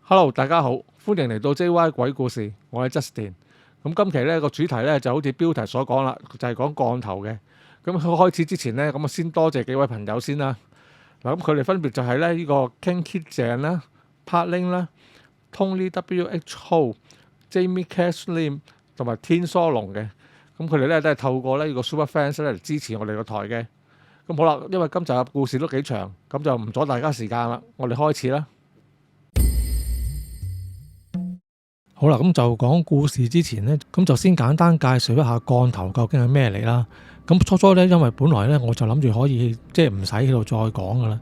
Hello，大家好，歡迎嚟到 JY 鬼故事，我係 Justin。咁今期呢個主題呢就好似標題所講啦，就係講降頭嘅。咁開始之前呢，咁先多謝幾位朋友先啦。嗱，咁佢哋分別就係呢個 Kinky 鄭啦、Pat Ling 啦、Tony W.H. Ho、Jamie Cash Lim 同埋天梭龍嘅。咁佢哋呢都係透過呢個 Super Fans 咧嚟支持我哋個台嘅。咁好啦，因為今集嘅故事都幾長，咁就唔阻大家時間啦，我哋開始啦。好啦，咁就講故事之前呢，咁就先簡單介紹一下降頭究竟係咩嚟啦。咁初呢，因為本來呢我就諗住可以即係唔使喺度再講噶啦，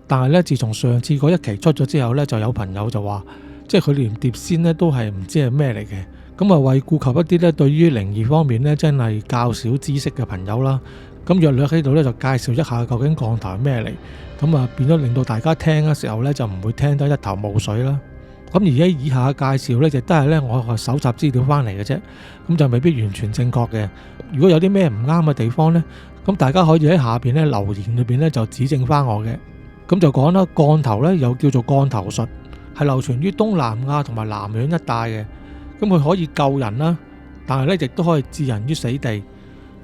但係呢，自從上次嗰一期出咗之後呢，就有朋友就話，即係佢連碟仙呢都係唔知係咩嚟嘅。咁啊，為顧及一啲呢對於靈異方面呢真係較少知識嘅朋友啦，咁約略喺度呢就介紹一下究竟降頭係咩嚟。咁啊，變咗令到大家聽嘅時候呢，就唔會聽得一頭霧水啦。咁而家以下嘅介紹呢，亦都係呢我搜集資料翻嚟嘅啫，咁就未必完全正確嘅。如果有啲咩唔啱嘅地方呢，咁大家可以喺下邊呢留言裏邊呢就指正翻我嘅。咁就講啦，降頭呢又叫做降頭術，係流傳於東南亞同埋南洋一帶嘅。咁佢可以救人啦，但係呢亦都可以置人於死地。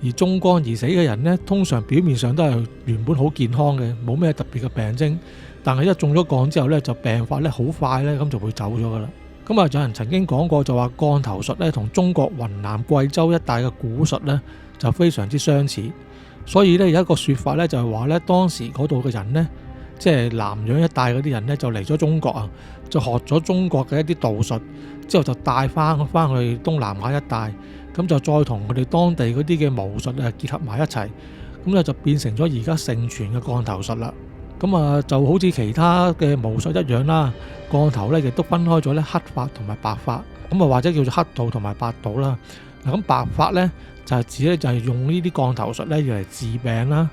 而中降而死嘅人呢，通常表面上都係原本好健康嘅，冇咩特別嘅病徵。但係一中咗降之後呢，就病發呢好快呢，咁就會走咗噶啦。咁啊，有人曾經講過就話降頭術呢同中國雲南貴州一帶嘅蠱術呢就非常之相似，所以呢，有一個說法呢，就係話呢，當時嗰度嘅人呢，即係南洋一帶嗰啲人呢，就嚟咗中國啊，就學咗中國嘅一啲道術，之後就帶翻去東南亞一帶，咁就再同佢哋當地嗰啲嘅巫術結合埋一齊，咁咧就變成咗而家盛傳嘅降頭術啦。咁啊，就好似其他嘅巫術一樣啦，降頭咧亦都分開咗咧黑法同埋白法，咁啊或者叫做黑道同埋白道啦。嗱，咁白法咧就係指咧就係用呢啲降頭術咧要嚟治病啦、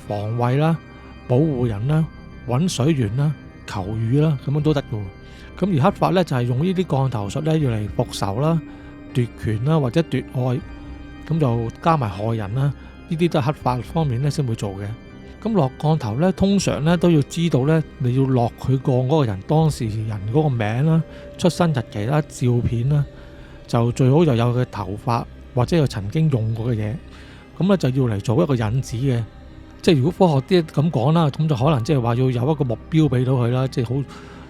防衛啦、保護人啦、揾水源啦、求雨啦，咁樣都得嘅。咁而黑法咧就係用呢啲降頭術咧要嚟復仇啦、奪權啦或者奪愛，咁就加埋害人啦，呢啲都係黑法方面咧先會做嘅。咁落降頭咧，通常咧都要知道咧，你要落佢降嗰個人當事人嗰個名啦、出生日期啦、照片啦，就最好就有佢頭髮或者有曾經用過嘅嘢，咁咧就要嚟做一個引子嘅。即係如果科學啲咁講啦，咁就可能即係話要有一個目標俾到佢啦，即係好，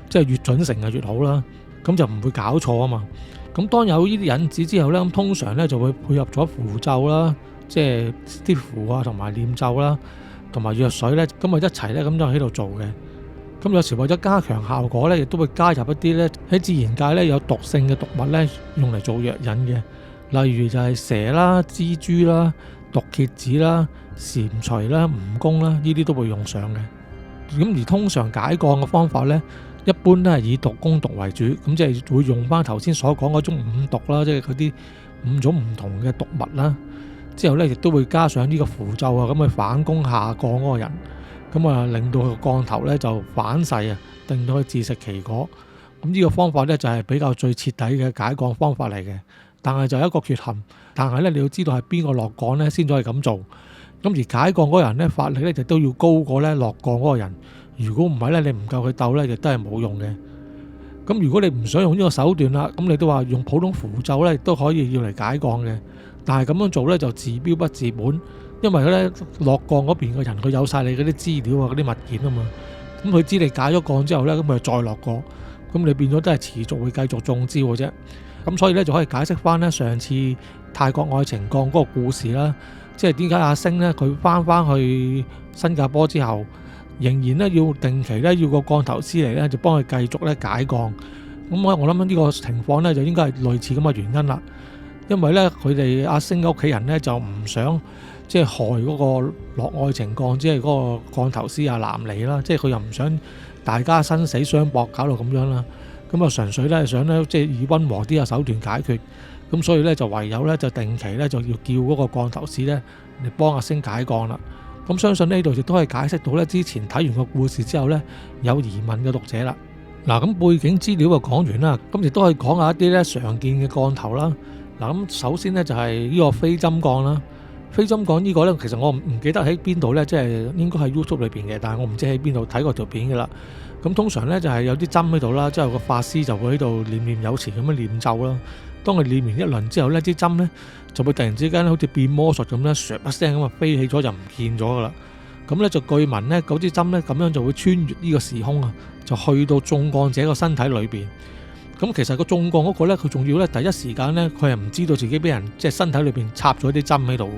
即係越準成就越好啦，咁就唔會搞錯啊嘛。咁當有呢啲引子之後咧，咁通常咧就會配合咗符咒啦，即係啲符啊同埋念咒啦。同埋藥水咧，咁啊一齊咧，咁就喺度做嘅。咁有時為咗加強效果咧，亦都會加入一啲咧喺自然界咧有毒性嘅毒物咧，用嚟做藥引嘅。例如就係蛇啦、蜘蛛啦、毒蠍子啦、蟾蜍啦、蜈蚣啦，呢啲都會用上嘅。咁而通常解降嘅方法咧，一般都係以毒攻毒為主，咁即係會用翻頭先所講嗰種五毒啦，即係嗰啲5種唔同嘅毒物啦。之後咧，亦都會加上呢個符咒啊，咁去反攻下降嗰個人，咁啊令到個降頭咧就反噬啊，令到佢自食其果。咁呢個方法咧就係比較最徹底嘅解降方法嚟嘅，但係就有一個缺陷，但係咧你要知道係邊個落降咧先至可以咁做。咁而解降嗰個人咧法力咧亦都要高過咧落降嗰個人，如果唔係咧你唔夠佢鬥咧，亦都係冇用嘅。咁如果你唔想用呢個手段啦，咁你都話用普通符咒咧亦都可以要嚟解降嘅。但係咁樣做咧就治標不治本，因為咧落降嗰邊嘅人佢有晒你嗰啲資料啊、嗰啲物件啊嘛，咁佢知你解咗降之後咧，咁佢再落降，咁你變咗都係持續會繼續中招嘅啫。咁所以咧就可以解釋翻咧上次泰國愛情降嗰個故事啦，即係點解阿星咧佢翻去新加坡之後，仍然咧要定期咧要個降頭師嚟咧就幫佢繼續咧解降。咁我諗呢個情況咧就應該係類似咁嘅原因啦。因為咧，佢哋阿星嘅屋企人咧就唔想即係害嗰個落愛情降，即係嗰個降頭師阿南嚟啦，即係佢又唔想大家生死相搏，搞到咁樣啦。咁啊，純粹咧想咧即係以溫和啲嘅手段解決。咁所以咧就唯有咧就定期咧就要叫嗰個降頭師咧嚟幫阿星解降啦。咁相信呢度亦都可以解釋到咧之前睇完個故事之後咧有疑問嘅讀者啦。嗱，咁背景資料就講完啦，咁亦都可以講下一啲咧常見嘅降頭啦。嗱，咁首先咧就係呢個飛針降啦。飛針鋼呢個呢，其實我唔記得喺邊度呢，即係應該喺 YouTube 裏邊嘅，但係我唔知喺邊度睇過條片嘅啦。咁通常呢，就係有啲針喺度啦，之後個法師就會喺度念念有詞咁樣念咒啦。當佢念完一輪之後呢，啲針呢就會突然之間好似變魔術咁呢，唰一聲咁啊飛起咗就唔見咗噶啦。咁呢就據聞呢，嗰支針呢咁樣就會穿越呢個時空啊，就去到中鋼者個身體裏邊。咁其實個中鋼嗰個呢，佢仲要呢第一時間呢，佢係唔知道自己俾人即係身體裏邊插咗啲針喺度。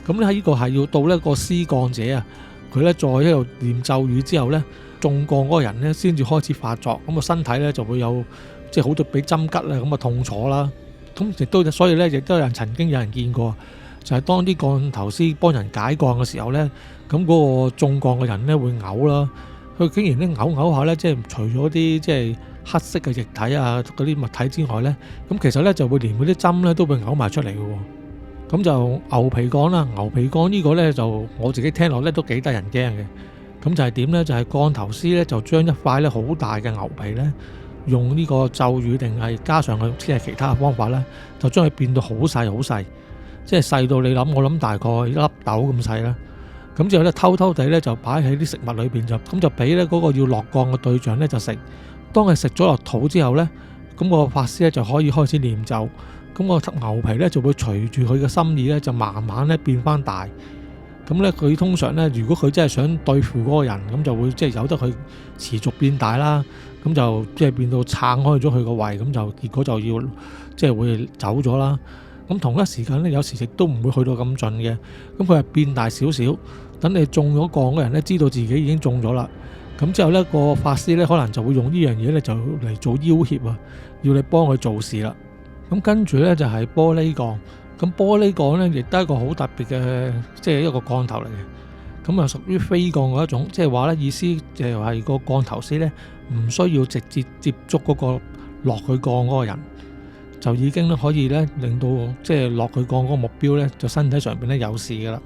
咁呢喺呢個係要到呢個施鋼者啊，佢呢再喺度念咒語之後呢，中鋼嗰個人呢先至開始發作，咁個身體呢就會有即係好似俾針吉啦咁啊痛楚啦。咁亦都所以呢，亦都曾經有人見過，就係當啲鋼頭師幫人解鋼嘅時候呢，咁嗰個中鋼嘅人呢會嘔啦。佢竟然呢嘔下呢，即係除咗啲即係黑色嘅液體啊嗰啲物體之外呢，咁其實呢就會連嗰啲針呢都會嘔埋出嚟嘅喎。咁就牛皮鋼啦，牛皮鋼呢個呢，就我自己聽落呢都幾得人驚嘅。咁就係點呢？就係鋼頭師呢，就將一塊呢好大嘅牛皮呢，用呢個咒語定係加上佢即係其他嘅方法呢，就將佢變到好細好細，即係細到我諗大概一粒豆咁細啦。咁之後咧，偷偷地咧就擺喺啲食物裏邊，就俾咧嗰個要落鋼嘅對象咧就食。當佢食咗落肚之後咧，咁個法師咧就可以開始念咒。咁個牛皮咧就會隨住佢嘅心意咧就慢慢咧變翻大。咁咧佢通常咧，如果佢真係想對付嗰個人，咁就會即係由得佢持續變大啦。咁就即係變到撐開咗佢個胃，咁就結果就要即係會走咗啦。咁同一時間咧，有時亦都唔會去到咁盡嘅。咁佢係變大少少。等你中咗鋼嘅人咧，知道自己已經中咗啦。咁之後咧，個法師咧可能就會用呢樣嘢咧，就嚟做要挾啊，要你幫佢做事啦。咁跟住咧就係玻璃鋼。咁玻璃鋼咧亦都係一個好特別嘅，即係一個鋼頭嚟嘅。咁啊，屬於飛鋼嗰一種，即係話咧意思就係個鋼頭師咧唔需要直接接觸嗰個落去鋼嗰個人，就已經咧可以咧令到即係落去鋼嗰個目標咧就身體上邊咧有事噶啦。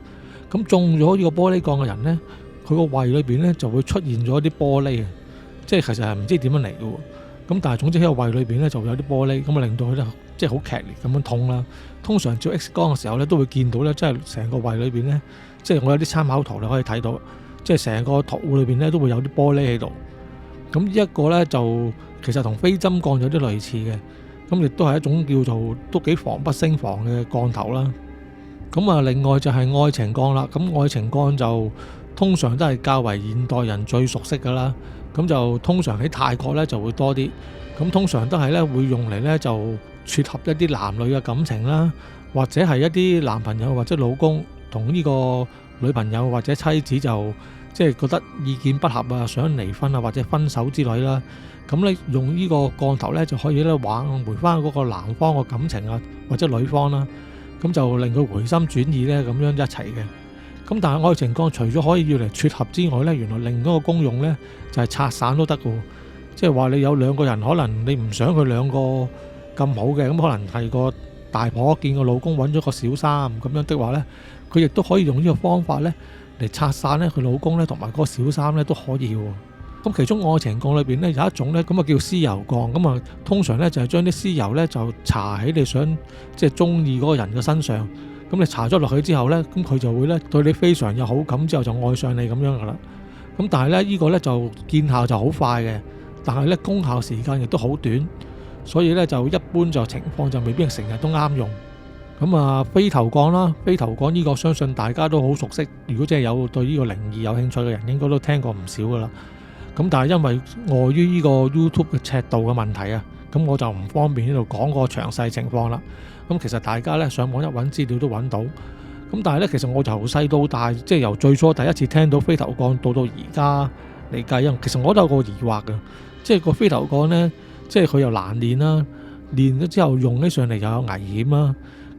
咁中咗呢個玻璃鋼嘅人呢，佢個胃裏邊呢就會出現咗啲玻璃，即係其實係唔知點樣嚟嘅喎。咁但係總之喺個胃裏邊呢就會有啲玻璃，咁啊令到佢咧即係好劇烈咁樣痛啦。通常照 X 光嘅時候呢，都會見到呢，即係成個胃裏邊呢，即係我有啲參考圖你可以睇到，即係成個肚裏邊呢都會有啲玻璃喺度。咁呢一個呢，就其實同飛針鋼有啲類似嘅，咁亦都係一種叫做都幾防不勝防嘅鋼頭啦。咁啊，另外就係愛情鋼啦。咁愛情鋼就通常都係較為現代人最熟悉噶啦。咁就通常喺泰國呢就會多啲。咁通常都係呢會用嚟呢就撮合一啲男女嘅感情啦，或者係一啲男朋友或者老公同呢個女朋友或者妻子就即係覺得意見不合啊，想離婚啊或者分手之類啦。咁你用呢個鋼頭呢就可以呢挽回翻嗰個男方嘅感情啊，或者女方啦。咁就令佢回心轉意咧，咁樣一齊嘅。咁但係愛情鋼除咗可以要嚟撮合之外咧，原來另一個功用咧就係拆散都得嘅。即係話你有兩個人，可能你唔想佢兩個咁好嘅，咁可能係個大婆見個老公揾咗個小三咁樣的話咧，佢亦都可以用呢個方法咧嚟拆散咧佢老公咧同埋嗰個小三咧都可以嘅。咁其中愛情鋼裏邊咧有一種咧咁啊叫屍油鋼，咁啊通常咧就係將啲屍油咧就搽喺你想即係中意嗰個人嘅身上，咁你搽咗落去之後咧，咁佢就會咧對你非常有好感，之後就愛上你咁樣噶啦。咁但係咧呢個咧就見效就好快嘅，但係咧功效時間亦都好短，所以咧就一般就情況就未必成日都啱用。咁啊飛頭鋼啦，飛頭鋼呢個相信大家都好熟悉，如果真係有對呢個靈異有興趣嘅人，應該都聽過唔少噶啦。咁但係因為礙於呢個 YouTube 嘅尺度嘅問題啊，咁我就唔方便呢度講個詳細情況啦。咁其實大家咧上網一揾資料都揾到。咁但係咧，其實我由細到大，即係由最初第一次聽到飛頭鋼到而家嚟計，其實我都有個疑惑嘅，即係個飛頭鋼咧，即係佢又難練啦，練咗之後用起上嚟又有危險啦。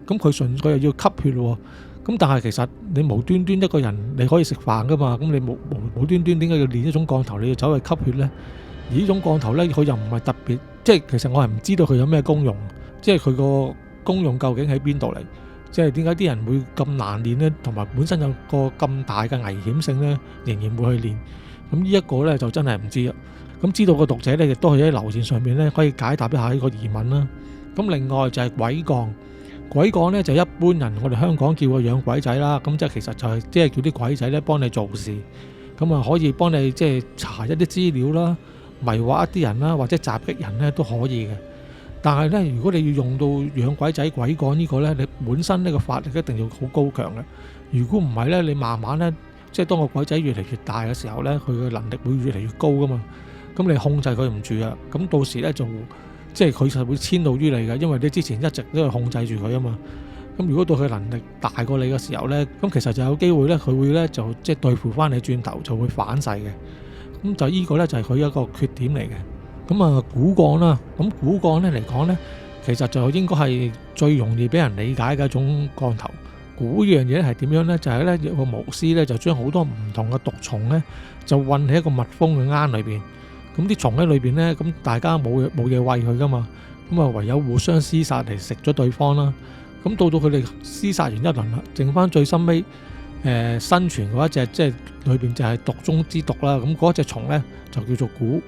咁佢又要吸血喎。咁但係其實你無端端一個人你可以食飯噶嘛，咁你無端端點解要練一種鋼頭，你要走去吸血呢？而呢種鋼頭呢，佢又唔係特別，即係其實我係唔知道佢有咩功用，即係佢個功用究竟喺邊度嚟？即係點解啲人會咁難練呢？同埋本身有個咁大嘅危險性呢，仍然會去練。咁呢一個呢，就真係唔知啦。咁知道個讀者呢，亦都可以喺留言上面呢，可以解答一下呢個疑問啦。咁另外就係鬼鋼。鬼幹呢，就一般人我哋香港叫佢養鬼仔啦，咁即係其實就係即係叫啲鬼仔呢幫你做事，咁啊可以幫你即係查一啲資料啦，迷惑一啲人啦，或者襲擊人呢都可以嘅。但係呢，如果你要用到養鬼仔鬼幹呢個呢，你本身呢個法力一定要好高強嘅。如果唔係呢，你慢慢呢，即係當個鬼仔越嚟越大嘅時候呢，佢嘅能力會越嚟越高噶嘛。咁你控制佢唔住啊，咁到時呢，就即係佢就會遷怒於你嘅，因為你之前一直都係控制住佢啊嘛。咁如果到佢能力大過你嘅時候呢，咁其實就有機會呢，佢會呢，就即係對付翻你轉頭，就會反噬嘅。咁就呢個呢，就係佢一個缺點嚟嘅。咁啊，蠱幹啦，咁蠱幹呢嚟講呢，其實就應該係最容易俾人理解嘅一種幹頭。蠱呢樣嘢係點樣呢？就係呢，有個巫師呢，就將好多唔同嘅毒蟲呢，就混喺一個密封嘅罌裏邊。咁啲蟲喺裏邊呢，咁大家冇嘢餵佢噶嘛，咁啊唯有互相廝殺嚟食咗對方啦。咁到佢哋廝殺完一輪啦，剩翻最深尾生存嗰一隻，即係裏邊就係毒中之毒啦。咁嗰隻蟲呢，就叫做蠱。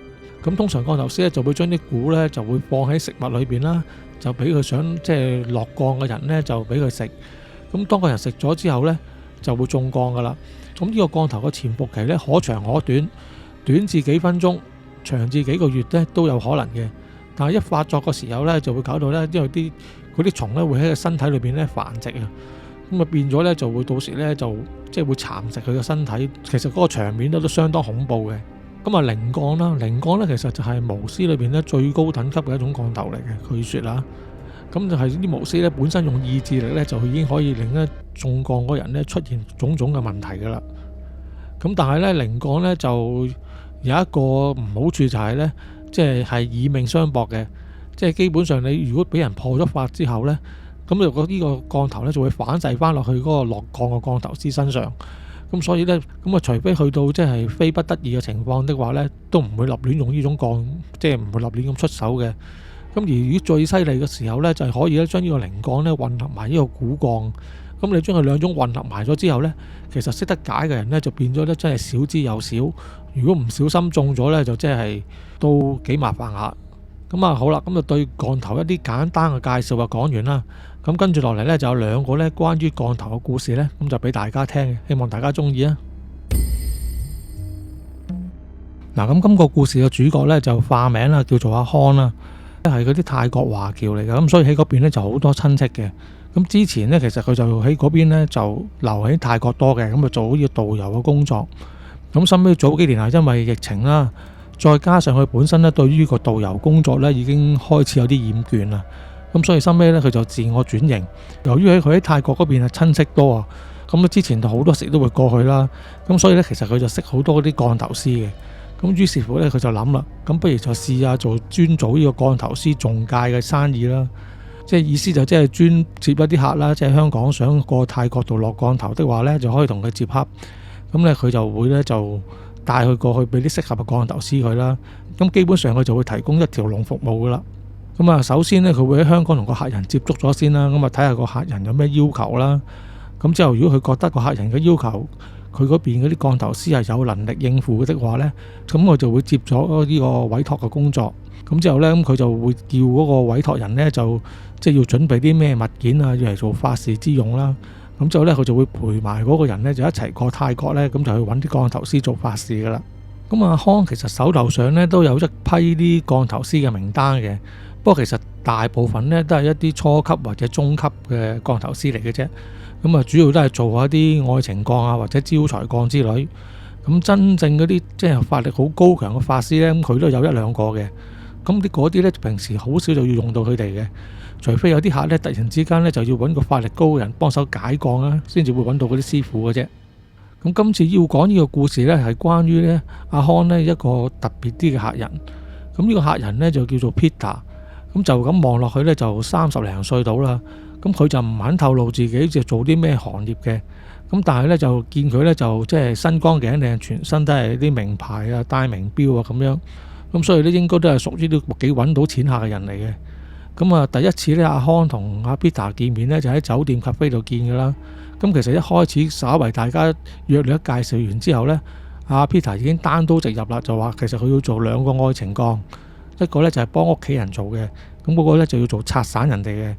咁通常幹頭師咧就會將啲蠱咧就會放喺食物裏邊啦，就俾佢想即係落降嘅人咧就俾佢食。咁當個人食咗之後咧就會中降噶啦。咁呢個幹頭嘅潛伏期咧可長可短，短至幾分鐘，長至幾個月咧都有可能嘅。但係一發作嘅時候咧就會搞到咧，因為嗰啲蟲咧會喺個身體裏邊咧繁殖啊，咁啊變咗咧就會到時咧就即係會蠶食佢嘅身體。其實嗰個場面都相當恐怖嘅。咁啊，靈幹啦，靈幹咧其實就係巫師裏邊咧最高等級嘅一種幹頭嚟嘅，據說啦。咁就係啲巫師咧本身用意志力咧就已經可以令咧中降嗰人咧出現種種嘅問題噶啦。咁但係咧靈幹咧就有一個唔好處就係咧，即係以命相搏嘅，即係基本上你如果俾人破咗法之後咧，咁如果呢個幹頭咧就會反噬翻落去嗰個落降嘅幹頭師身上。咁所以呢，咁啊，除非去到即係非不得已嘅情況的話呢，都唔會立亂用呢種幹，即係唔會立亂咁出手嘅。咁而如果最犀利嘅時候呢，就係可以咧將呢個靈幹咧混合埋呢個蠱幹。咁你將佢兩種混合埋咗之後呢，其實識得解嘅人呢，就變咗咧真係少之又少。如果唔小心中咗呢，就即係都幾麻煩下。咁啊好啦，咁就對幹頭一啲簡單嘅介紹就講完啦。咁跟住落嚟呢，就有兩個呢關於幹頭嘅故事呢，咁就俾大家聽嘅，希望大家中意啊！嗱，咁今個故事嘅主角呢，就化名啦，叫做阿康啦，係嗰啲泰國華僑嚟嘅，咁所以喺嗰邊呢就好多親戚嘅。咁之前呢，其實佢就喺嗰邊呢就留喺泰國多嘅，咁就做好似導遊嘅工作。咁後尾早幾年係因為疫情啦，再加上佢本身呢對於個導遊工作呢已經開始有啲厭倦啦。咁所以收尾咧，佢就自我轉型。由於佢喺泰國嗰邊係親戚多啊，咁之前就好多時都會過去啦。咁所以咧，其實佢就識好多嗰啲幹頭師嘅。咁於是乎咧，佢就諗啦，咁不如就試下做專做呢個幹頭師中介嘅生意啦。即係意思就即係專接一啲客啦，即係香港想過泰國度落幹頭的話咧，就可以同佢接洽。咁咧，佢就會咧就帶佢過去俾啲適合嘅幹頭師佢啦。咁基本上佢就會提供一條龍服務噶啦。咁啊，首先呢，佢會喺香港同個客人接觸咗先啦，咁啊睇下個客人有咩要求啦。咁之後，如果佢覺得個客人嘅要求，佢嗰邊嗰啲幹頭師係有能力應付嘅話呢，咁我就會接咗呢個委託嘅工作。咁之後呢，咁佢就會叫嗰個委託人呢，就即係要準備啲咩物件啊，要嚟做法事之用啦。咁之後呢，佢就會陪埋嗰個人呢，就一齊過泰國呢，咁就去揾啲幹頭師做法事噶啦。咁阿康其實手頭上呢，都有一批啲幹頭師嘅名單嘅。不過其實大部分呢都係一啲初級或者中級嘅幹頭師嚟嘅啫，咁啊主要都係做一啲愛情幹啊或者招財幹之類。咁真正嗰啲即係法力好高強嘅法師呢，佢都有一兩個嘅。咁嗰啲呢，平時好少就要用到佢哋嘅，除非有啲客呢突然之間呢就要揾個法力高嘅人幫手解幹啊，先至會揾到嗰啲師傅嘅啫。咁今次要講呢個故事呢，係關於呢阿康呢一個特別啲嘅客人。咁呢個客人呢，就叫做 Peter。咁就咁望落去呢，就30零歲到啦。咁佢就唔肯透露自己就做啲咩行業嘅。咁但係呢，就見佢呢，就即係身光頸靚，全身都係啲名牌啊、戴名錶啊咁樣。咁所以呢，應該都係屬於啲幾揾到錢客嘅人嚟嘅。咁啊，第一次呢，阿康同阿 Peter 見面呢，就喺酒店 cafe 度見㗎啦。咁其實一開始稍為大家約略介紹完之後呢，阿 Peter 已經單刀直入啦，就話其實佢要做兩個愛情幹。一個咧就係幫屋企人做嘅，咁嗰個咧就要做拆散人哋嘅。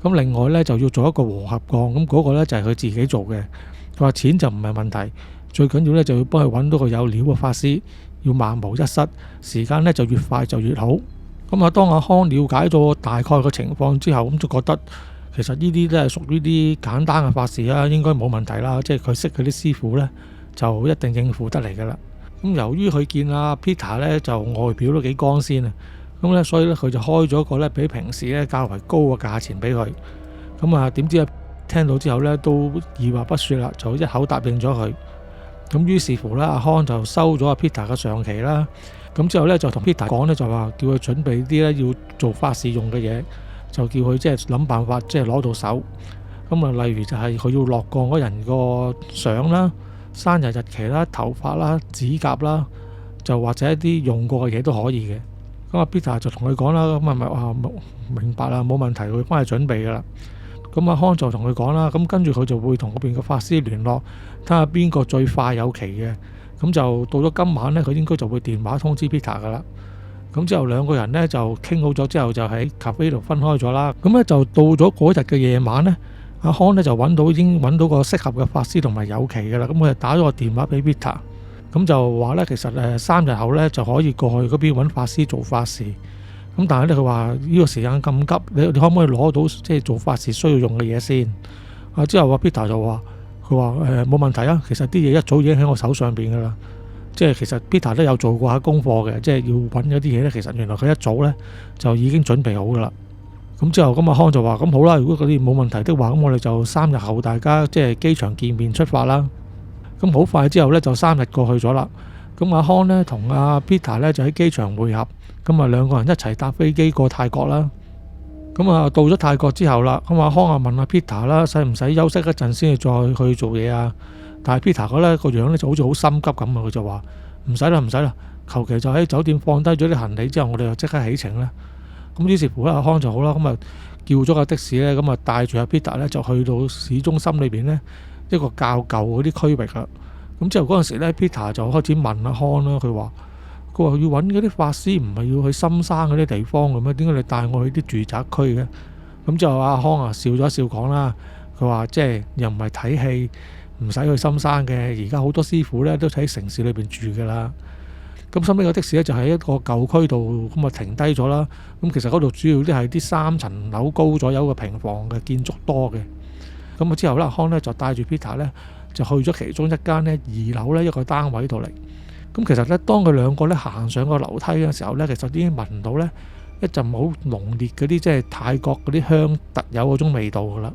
咁另外呢，就要做一個和合鋼，咁嗰個呢就係佢自己做嘅。佢話錢就唔係問題，最緊要呢就要幫佢揾到個有料嘅法師，要萬無一失，時間呢就越快就越好。咁當阿康了解咗大概嘅情況之後，咁就覺得其實呢啲都係屬於啲簡單嘅法事啦，應該冇問題啦。即係佢識嗰啲師傅呢，就一定應付得嚟噶啦。咁由於佢見阿 Peter 呢就外表都幾光鮮啊，咁呢所以呢，佢就開咗個呢比平時呢較為高嘅價錢俾佢。咁點知聽到之後呢，都二話不說啦，就一口答應咗佢。咁於是乎呢，阿康就收咗阿 Peter 嘅上期啦。咁之後呢，就同 Peter 講呢，就話叫佢準備啲呢要做法事用嘅嘢，就叫佢即係諗辦法即係攞到手。咁例如就係佢要落降嗰人個相啦、生日日期啦、頭髮啦、指甲啦，就或者一啲用過嘅嘢都可以嘅。咁阿 Peter 就同佢講啦，咁咪話明白啦，冇問題，會幫佢準備噶啦。咁阿康就同佢講啦，咁跟住佢就會同嗰邊嘅法師聯絡，睇下邊個最快有期嘅。咁就到咗今晚呢，佢應該就會電話通知 Peter 噶啦。咁之後兩個人呢就傾好咗之後，就喺 cafe 度分開咗啦。咁呢就到咗嗰日嘅夜晚呢，阿康呢就已經揾到個適合嘅法師同埋有期噶啦。咁佢就打咗個電話俾 Peter，咁就話呢，其實3日後呢就可以過去嗰邊揾法師做法事。咁但係呢，佢話呢個時間咁急，你可唔可以攞到即係做法事需要用嘅嘢先？之後Peter 就話。佢話冇問題啊，其實啲嘢一早已經喺我手上邊噶啦，即係其實 Peter 都有做過下功課嘅，即係要揾嗰啲嘢呢，其實原來佢一早呢就已經準備好噶啦。咁之後阿康就話：咁好啦，如果嗰啲冇問題的話，咁我哋就3日後大家即係機場見面出發啦。咁好快之後呢，就3日過去咗啦。咁阿康呢同阿 Peter 呢就喺機場會合，咁兩個人一齊搭飛機過泰國啦。咁到咗泰國之後啦，咁阿康問阿 Peter 啦，使唔使休息一陣先至再去做嘢啊？但係 Peter 嗰個樣呢就好似好心急咁啊，佢就話唔使啦，唔使啦，求其就喺酒店放低咗啲行李之後，我哋就即刻起程啦。咁於是乎阿康就好啦，咁叫咗個的士呢，咁帶住阿 Peter 呢就去到市中心裏邊呢一個較舊嗰啲區域啦。咁之後嗰陣時呢 Peter 就開始問阿康啦，佢話要揾嗰啲法師，唔係要去深山嗰啲地方嘅咩？點解你帶我去啲住宅區嘅？咁之後阿康笑咗一笑講啦，佢話即係又唔係睇戲，唔使去深山嘅。而家好多師傅呢都喺城市裏邊住噶啦。咁收尾個的士呢就喺一個舊區度咁停低咗啦。咁其實嗰度主要啲係啲3層樓高左右嘅平房嘅建築多嘅。咁之後阿康呢就帶住 Peter 呢就去咗其中一間呢2樓呢一個單位度嚟。咁其實呢，當佢兩個呢行上個樓梯嘅時候呢，其實已經聞到呢一陣好濃烈嗰啲即係泰國嗰啲香特有嗰種味道噶啦。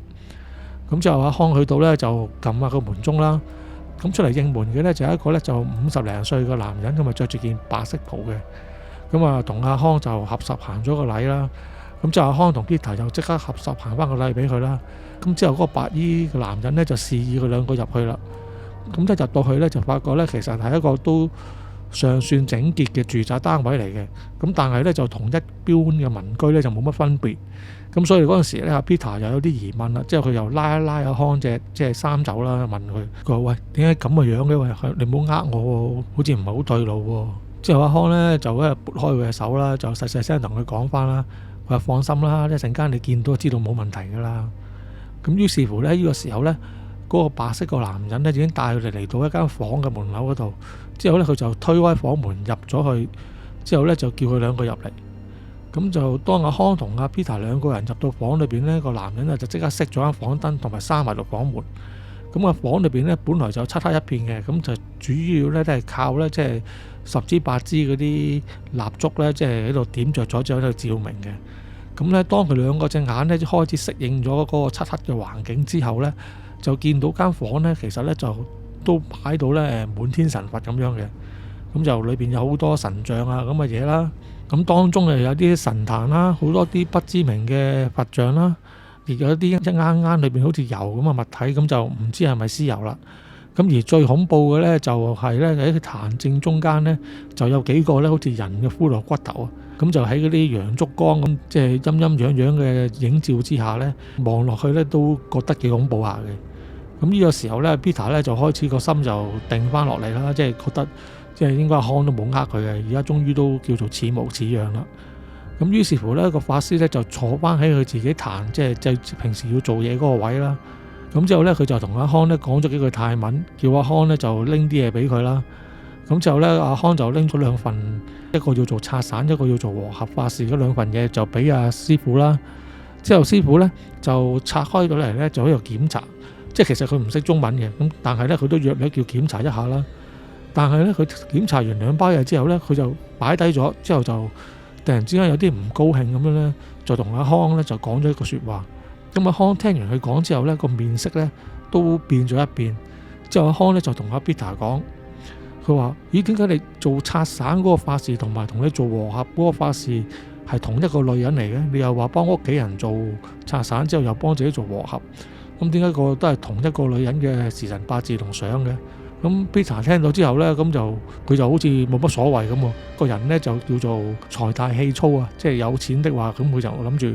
咁之後阿康去到呢，就撳下個門鐘啦。咁出嚟應門嘅呢，就係一個呢就50零歲嘅男人，咁着住件白色袍嘅。咁同阿康就合十行咗個禮啦。咁之後阿康同 Peter 就即刻合十行翻個禮俾佢啦。咁之後嗰個白衣嘅男人呢，就示意佢兩個入去啦。咁一入到去呢，就發覺呢其實係一個都尚算整潔嘅住宅單位嚟嘅。咁但係呢，就同一般嘅民居呢，就冇乜分別。咁所以嗰陣時呢，阿 Peter 又有啲疑問啦，之後佢又拉一拉阿康即係衫袖啦，問佢話：喂，點解咁嘅樣嘅？喂，你唔好呃我喎，好似唔係好對路喎。之後阿康呢，就撥開佢嘅手啦，就細細聲同佢講翻啦，佢話放心啦，一陣間你見到知道冇問題噶啦。咁於是乎呢，呢個時候呢，嗰個白色個男人呢已經帶佢哋嚟到一間房嘅門口嗰度，之後呢，佢就推開房門入咗去，之後呢，就叫佢兩個入嚟。咁就當阿康同阿 Peter 兩個人入到房裏邊呢，個男人就即刻熄咗間房燈同埋閂埋度房門。咁個房裏邊呢，本來就漆黑一片嘅，咁就主要呢都係靠呢即係10支8支嗰啲蠟燭呢，即係喺度點着咗之後喺度照明嘅。咁呢，當佢兩個隻眼呢開始適應咗嗰個漆黑嘅環境之後呢，就見到間房呢，其實呢就都擺到呢滿天神佛咁樣嘅。咁就裏邊有好多神像啊咁嘅嘢啦。咁當中又有啲神壇啦，好多啲不知名嘅佛像啦，亦有一啲一啱啱裏邊好似油咁嘅物體，咁就唔知係咪屍油啦。咁而最恐怖嘅呢，就係呢喺壇正中間呢，就有幾個呢好似人嘅骷髏骨頭啊。咁就喺嗰啲陽燭光咁，即係陰陰陽陽嘅映照之下呢，望落去呢都覺得幾恐怖下嘅。咁呢個時候呢 Peter 呢就開始個心就定翻落嚟啦，即係覺得即係應該阿康都冇呃佢嘅，而家終於都叫做似模似樣啦。咁於是乎呢個法師呢就坐翻喺佢自己彈，即係平時要做嘢嗰個位啦。咁之後呢，佢就同阿康呢講咗幾句泰文，叫阿康呢就拎啲嘢俾佢啦。咁之後呢，阿康就拎咗兩份，一個要做拆散，一個要做和合法事嗰兩份嘢，就俾阿師傅啦。之後師傅呢就拆開咗嚟呢，就喺度檢查。即係其實佢唔識中文嘅，咁但係呢，佢都約你叫檢查一下啦。但係呢，佢檢查完兩包嘢之後呢，佢就擺低咗，之後就突然之間有啲唔高興咁樣呢，就同阿康呢就講咗一個説話。咁阿康聽完佢講之後呢，個面色呢都變咗一變。之後阿康呢就同阿 Peter 講。佢話：咦，點解你做拆散嗰個法事同埋同你做和合嗰個法事係同一個女人嚟嘅？你又話幫屋企人做拆散之後又幫自己做和合，咁點解個都係同一個女人嘅時辰八字同相嘅？咁 Peter 聽到之後呢，咁就佢就好似冇乜所謂咁喎。個人呢就叫做財大氣粗啊，即係有錢的話，咁佢就諗住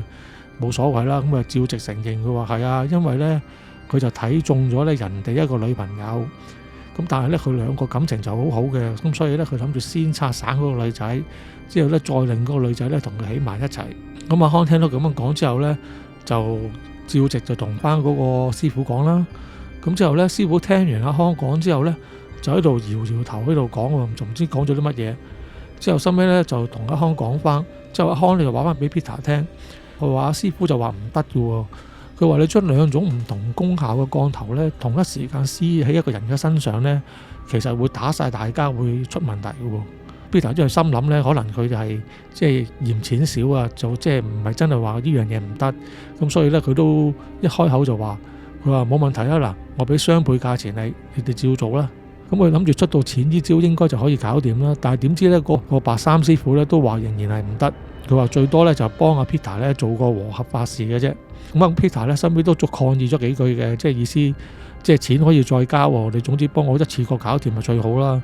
冇所謂啦。咁啊照直承認，佢話係啊，因為呢，佢就睇中咗呢人哋一個女朋友。咁但係咧，佢兩個感情就好好嘅，咁所以咧，佢諗住先拆散嗰個女仔，之後咧再令嗰個女仔咧同佢起埋一齊。咁阿康聽到咁樣講之後咧，就照直就同翻嗰個師傅講啦。咁之後咧，師傅聽完阿康講之後咧，就喺度搖搖頭喺度講喎，就唔知講咗啲乜嘢。之後收尾咧就同阿康講翻，之後阿康你就話翻俾 Peter 聽，佢話阿師傅就話唔得嘅喎。佢話你將兩種唔同功效嘅降頭咧，同一時間施喺一個人嘅身上咧，其實會打晒大家，會出問題嘅喎。Peter 即係心諗咧，可能佢就係即係嫌錢少啊，就即係唔係真係話呢樣嘢唔得。咁所以咧，佢都一開口就話：佢話冇問題啦，嗱，我俾雙倍價錢你哋照做啦。咁佢諗住出到錢呢招應該就可以搞掂啦。但係點知咧，個白衫師傅咧都話仍然係唔得。佢話最多咧就幫阿 Peter 咧做個和合法事嘅啫。咁啊 Peter 咧身邊都抗議咗幾句嘅，即係意思即係錢可以再交喎，你總之幫我一次過搞掂咪最好啦。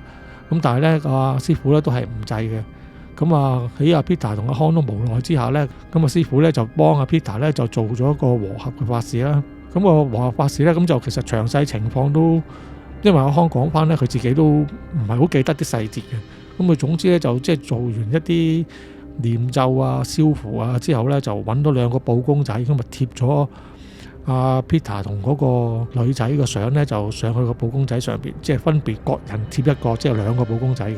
咁但係咧阿師傅咧都係唔制嘅。咁啊喺阿 Peter 同阿康都無奈之下咧，咁啊師傅咧就幫阿 Peter 咧就做咗一個和合嘅法事啦。咁個和合法事咧咁就其實詳細情況都因為阿康講翻咧，佢自己都唔係好記得啲細節嘅。咁佢總之咧就即係做完一啲念咒啊、燒符啊之後咧，就揾到兩個布公仔，咁咪貼咗阿 Peter 同嗰個女仔個相咧，就上去個布公仔上邊，即係分別各人貼一個，即係兩個布公仔嘅。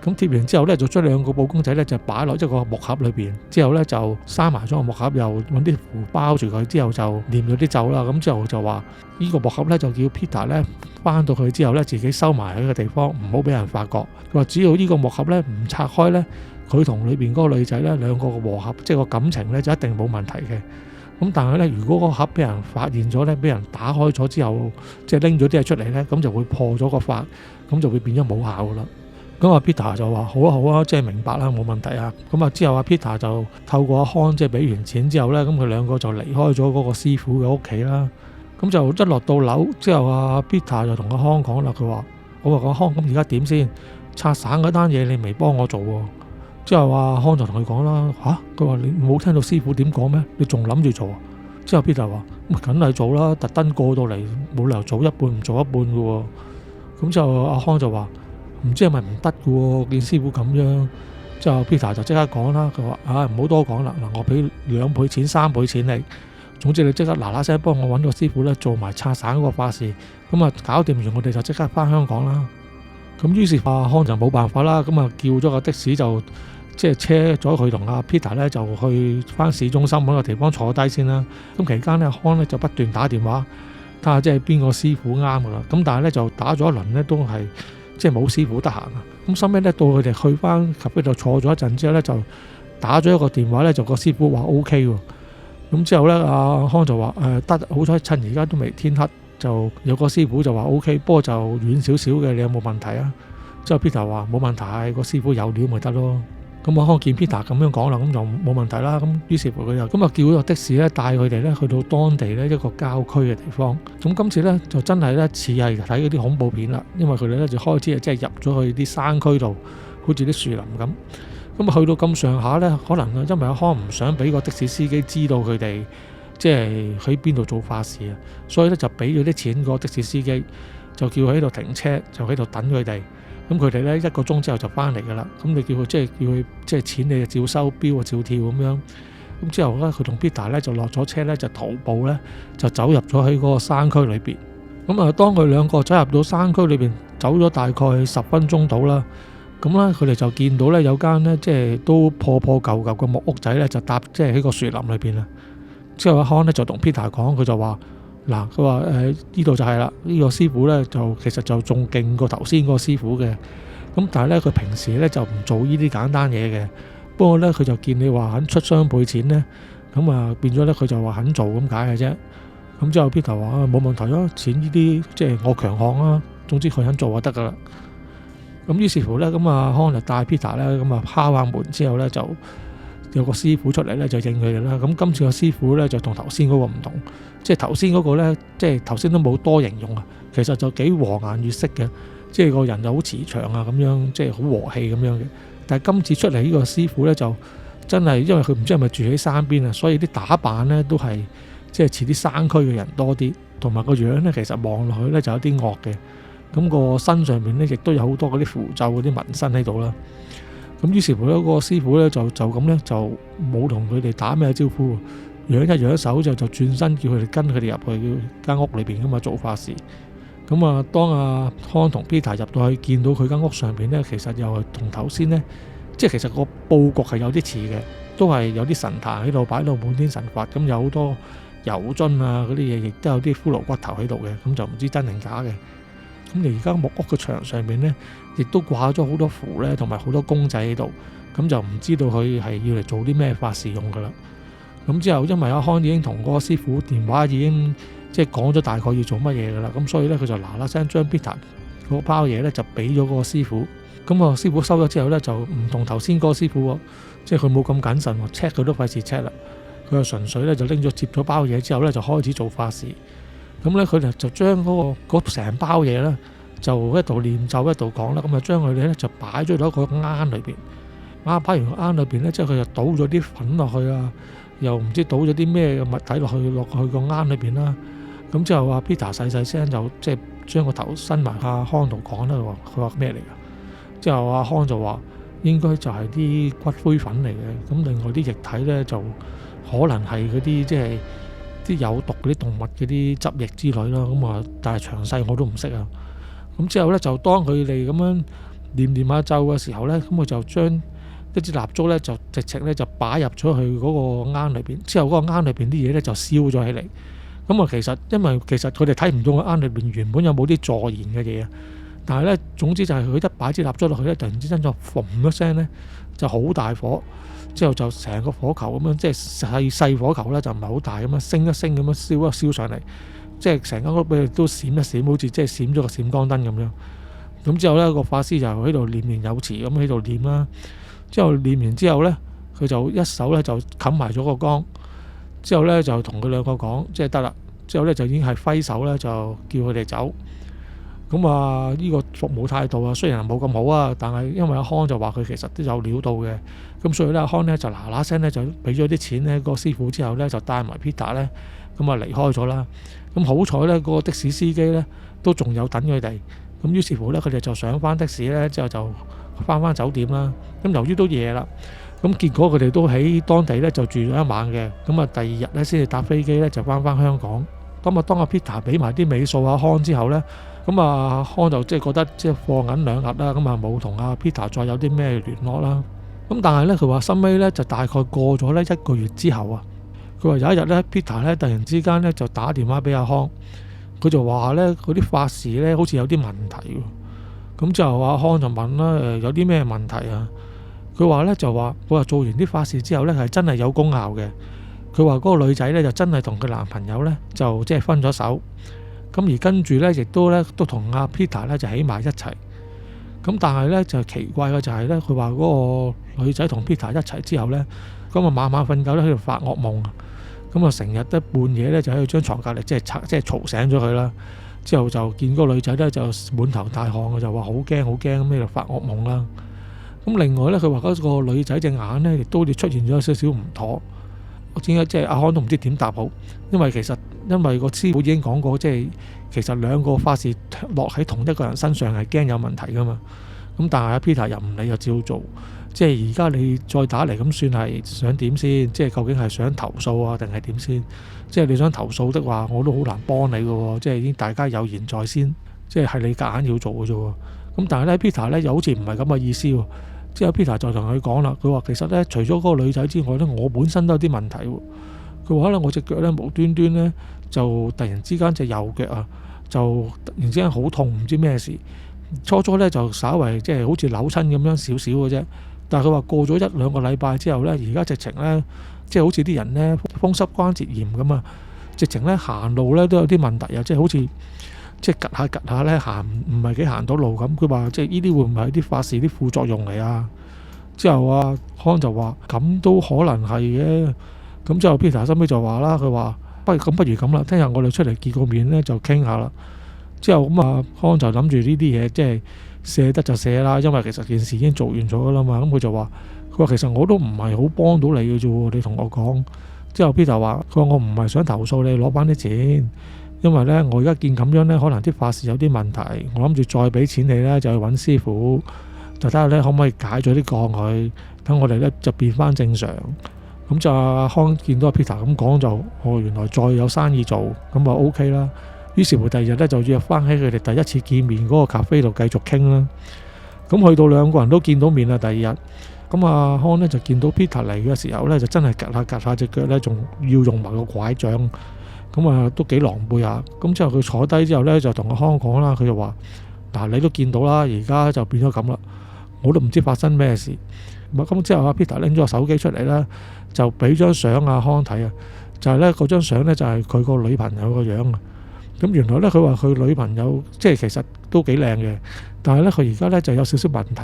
咁貼完之後咧，就將兩個布公仔咧就擺落一個木盒裏邊，之後咧就閂埋咗個木盒，又揾啲符包住佢，之後就念咗啲咒啦。咁之後就話呢個木盒咧就叫 Peter 咧翻到去之後咧自己收埋喺個地方，唔好俾人發覺。佢話只要呢個木盒咧唔拆開咧，佢同裏邊嗰個女仔咧兩個和合，即係個感情咧就一定冇問題嘅。咁但係咧，如果個盒俾人發現咗咧，俾人打開咗之後，即係拎咗啲嘢出嚟咧，咁就會破咗個法，咁就會變咗冇效噶啦。咁阿 Peter 就話好啊好啊，即係明白啦，冇問題啊。咁啊之後阿 Peter 就透過阿康即係俾完錢之後咧，咁佢兩個就離開咗嗰個師傅嘅屋企啦。咁就一落到樓之後，阿 Peter 就同阿康講啦，佢話：我話阿康，咁而家點先？拆散嗰單嘢你未幫我做喎。之後阿康就同佢講啦，嚇，佢話你冇聽到師傅點講咩？你仲諗住做啊？之後 Peter 話：咁梗係做啦，特登過到嚟，冇理由做一半唔做一半嘅喎。咁之後阿康就話：唔知係咪唔得嘅喎？見師傅咁樣。之後 Peter 就即刻講啦，佢話：唔好多講啦，嗱，我俾2倍錢、3倍錢你。總之你即刻嗱嗱聲幫我揾個師傅咧，做埋拆散嗰個法事。咁啊搞掂完，我哋就即刻翻香港啦。咁於是阿康就冇辦法啦，咁啊叫咗個的士就即係車咗佢同阿 Peter 咧就去翻市中心揾個地方坐低先啦。咁期間咧，阿康咧就不斷打電話睇下即係邊個師傅啱噶啦。咁但係咧就打咗一輪咧都係即係冇師傅得閒啊。咁收尾咧到佢哋去翻咖啡度坐咗一陣之後咧，就打咗一個電話咧，就個師傅話 OK 喎。咁之後咧，阿康就話得，好彩趁而家都未天黑。就有個師傅就話 OK， 不過就遠少少嘅，你有冇問題啊？之後 Peter 話冇問題，個師傅有料咪得咯。咁阿康見 Peter 咁樣講啦，咁就冇問題啦。咁於是乎佢就咁啊叫咗個的士咧帶佢哋咧去到當地咧一個郊區嘅地方。咁今次咧就真係咧似係睇嗰啲恐怖片啦，因為佢哋咧就開始即係入咗去啲山區度，好似啲樹林咁。咁啊去到咁上下咧，可能啊因為阿康唔想俾個的士司機知道佢哋即係喺邊度做法事啊，所以咧就俾咗啲錢個的士司機，就叫佢喺度停車，就喺度等佢哋。咁佢哋咧1個鐘之後就翻嚟㗎啦。咁你叫佢即係錢你就照收，錶啊照跳咁樣。咁之後咧，佢同 Peter 咧就落咗車咧，就徒步咧就走入咗喺嗰個山區裏邊。咁啊，當佢兩個走入到山區裏邊，走咗大概10分鐘到啦。咁咧，佢哋就見到咧有間咧即係都破舊舊嘅木屋仔咧，就搭即係喺個樹林裏邊啦。之後阿康咧就同 Peter 講，佢就話嗱，佢話呢度就係啦，呢個師傅咧就其實就仲勁過頭先嗰個師傅嘅。咁但係咧佢平時咧就唔做呢啲簡單嘢嘅。不過咧佢就見你話肯出雙倍錢咧，咁啊變咗咧佢就話肯做咁解嘅啫。咁之後 Peter 話冇問題咯，錢呢啲即係我強項啊，總之佢肯做就得噶啦。咁於是乎咧，咁啊康就帶 Peter 咧，咁啊敲下門之後咧，就有個師傅出嚟咧就應佢哋啦。咁今次個師傅咧就同頭先嗰個唔同，即係頭先嗰個咧，即係頭先都冇多形容啊，其實就幾和顏悅色嘅，即係個人就好慈祥啊咁樣，即係好和氣咁樣嘅。但係今次出嚟呢個師傅咧就真係，因為佢唔知係咪住喺山邊啊，所以啲打扮咧都係即係似啲山區嘅人多啲，同埋個樣咧其實望落去咧就有啲惡嘅。咁個身上面咧亦都有好多嗰啲符咒嗰啲紋身喺度啦。咁於是乎咧，嗰個師傅咧就咁咧就冇同佢哋打咩招呼，揚一揚手就轉身叫佢哋跟佢哋入去間屋裏邊咁啊做法事。咁啊，當阿康同 Peter 入到去，見到佢間屋上邊咧，其實又係同頭先咧，即係其實個佈局係有啲似嘅，都係有啲神壇喺度擺到滿天神佛，咁有好多油樽啊嗰啲嘢，亦都有啲骷髏骨頭喺度嘅，咁就唔知真定假嘅。咁你而家木屋嘅牆上面咧，亦都掛咗好多符咧，同埋好多公仔喺度，咁就唔知道佢係要嚟做啲咩法事用噶啦。咁之後因為阿康已經同嗰個師傅電話已經即係講咗大概要做乜嘢噶啦，咁所以咧佢就嗱聲將 Peter 嗰包嘢咧就俾咗嗰個師傅。咁個師傅收咗之後咧就唔同頭先嗰個師傅喎，即係佢冇咁謹慎喎，check 佢都費事 check 啦。佢就純粹咧就拎咗接咗包嘢之後咧就開始做法事。咁咧佢哋就將嗰成包嘢咧就一度念咒一度講啦，咁就將佢哋咧就擺咗喺個罌裏邊。擺完個罌裏邊咧，即係佢就倒咗啲粉落去啊，又唔知倒咗啲咩物體落去個罌裏邊啦。咁之後阿 Peter 細聲就即係將個頭伸埋阿康度講啦，佢話咩嚟㗎？之後阿康就話應該就係啲骨灰粉嚟嘅。咁另外啲液體咧就可能係嗰啲即係啲有毒嗰啲動物嗰啲汁液之類啦。咁啊，但係詳細我都唔識啊。咁之後咧就當佢哋咁樣念下咒嘅時候咧，咁佢就將一支蠟燭咧就直情咧就擺入咗去嗰個罌裏邊。之後嗰個罌裏邊啲嘢咧就燒咗起嚟。咁啊，因為其實佢哋睇唔到個罌裏邊原本有冇啲助燃嘅嘢啊。但係咧，總之就係佢一擺支蠟燭落去咧，突然之間就嘣一聲咧，就好大火。之後就成個火球咁樣，即係細火球咧，就唔係好大咁樣，升一升咁樣燒一燒上嚟，即係成間屋俾佢都閃一閃，好似即係閃咗個閃光燈咁樣。咁之後咧，個法師就喺度念念有詞咁喺度念啦。之後念完之後咧，佢就一手咧就冚埋咗個缸。之後咧就同佢兩個講，即係得啦。之後咧就已經係揮手咧，就叫佢哋走。咁啊，呢個服務態度啊，雖然係冇咁好啊，但係因為阿康就話佢其實都有料到嘅，咁所以咧阿康咧就嗱聲咧就俾咗啲錢咧個師傅之後咧就帶埋 Peter 咧咁啊離開咗啦。咁好彩咧嗰個的士司機咧都仲有等佢哋，咁於是乎咧佢哋就上翻的士咧，之後就翻酒店啦。咁由於都夜啦，咁結果佢哋都喺當地咧就住咗一晚嘅，咁啊第二日咧先至搭飛機咧就翻香港。咁啊當阿 Peter 俾埋啲尾數阿康之後咧，咁啊康就即係覺得即係貨銀兩額啦，咁啊冇同阿 Peter 再有啲咩聯絡啦。咁但係咧佢話收尾咧就大概過咗咧1個月之後啊，佢話有一日咧 Peter 咧突然之間咧就打電話俾阿康，佢就話咧嗰啲法事咧好似有啲問題。咁之後阿康就問啦，有啲咩問題啊？佢話咧就話佢話做完啲法事之後咧係真係有功效嘅。佢話嗰個女仔咧就真係同佢男朋友咧就即係分咗手。咁而跟住咧，亦都同阿 Peter 咧就喺埋一齊。咁但係咧就奇怪嘅就係咧，佢話嗰個女仔同 Peter 一齊之後咧，咁啊晚晚瞓覺咧喺度發惡夢，咁啊成日都半夜咧就喺度張床隔離即係嘈醒咗佢啦。之後就見嗰個女仔咧就滿頭大汗，就話好驚咁喺度發惡夢啦。咁另外咧，佢話嗰個女仔隻眼咧亦都好似出現咗少少唔妥。我點解即係阿康都唔知點答好，因為個師傅已經講過，即係其實兩個法事落喺同一個人身上係驚有問題噶嘛。咁但係阿 Peter 又唔理，就照做。即係而家你再打嚟，咁算係想點先？即係究竟係想投訴啊，定係點先？即係你想投訴的話，我都好難幫你嘅喎。即係已經大家有言在先，即係你夾硬要做嘅啫喎。咁但係咧 Peter 咧又好似唔係咁嘅意思喎。之後 Peter 就同佢講啦，佢話其實咧除咗嗰個女仔之外咧，我本身都有啲問題喎。佢話可能我隻腳咧無端端咧就突然之間隻右腳啊就突然之間好痛，唔知咩事。初咧就稍為即係好似扭親咁樣少少嘅啫。但係佢話過咗1-2個禮拜之後咧，而家直情咧即係好似啲人咧風濕關節炎咁啊，直情咧行路咧都有啲問題啊，即係好似即係趌下咧行唔係幾行到路咁。佢話即係呢啲會唔會係啲發燒啲副作用嚟啊？之後阿康就話咁都可能係嘅。咁之後 Peter 收尾就話啦，佢話不如咁啦，聽日我哋出嚟見個面咧就傾下啦。之後咁啊康就諗住呢啲嘢即係卸得就卸啦，因為其實件事已經做完咗啦嘛。咁佢就話其實我都唔係好幫到你嘅啫喎，你同我講。之後 Peter 話我唔係想投訴你攞翻啲錢，因為咧我而家見咁樣咧，可能啲發燒有啲問題，我諗住再俾錢你咧就去揾師傅，就睇下咧可唔可以解咗啲鋼佢，等我哋咧就變翻正常。咁就阿康見到阿 Peter 咁講就原來再有生意做，咁就 OK 啦。於是乎第二日咧就約翻喺佢哋第一次見面嗰個咖啡度繼續傾啦。咁去到兩個人都見到面啦，第二日咁阿康咧就見到 Peter 嚟嘅時候咧就真係趌下隻腳咧，仲要用埋個拐杖，咁啊都幾狼狽啊。咁之後佢坐低之後咧就同阿康講啦，佢就話嗱，你都見到啦，而家就變咗咁啦，我都唔知發生咩事。咁之後阿 Peter 拎咗個手機出嚟啦，就俾張相阿康睇啊，就係咧嗰張相咧就係佢個女朋友個樣啊。咁原來咧佢話佢女朋友即係其實都幾靚嘅，但係咧佢而家咧就有少少問題。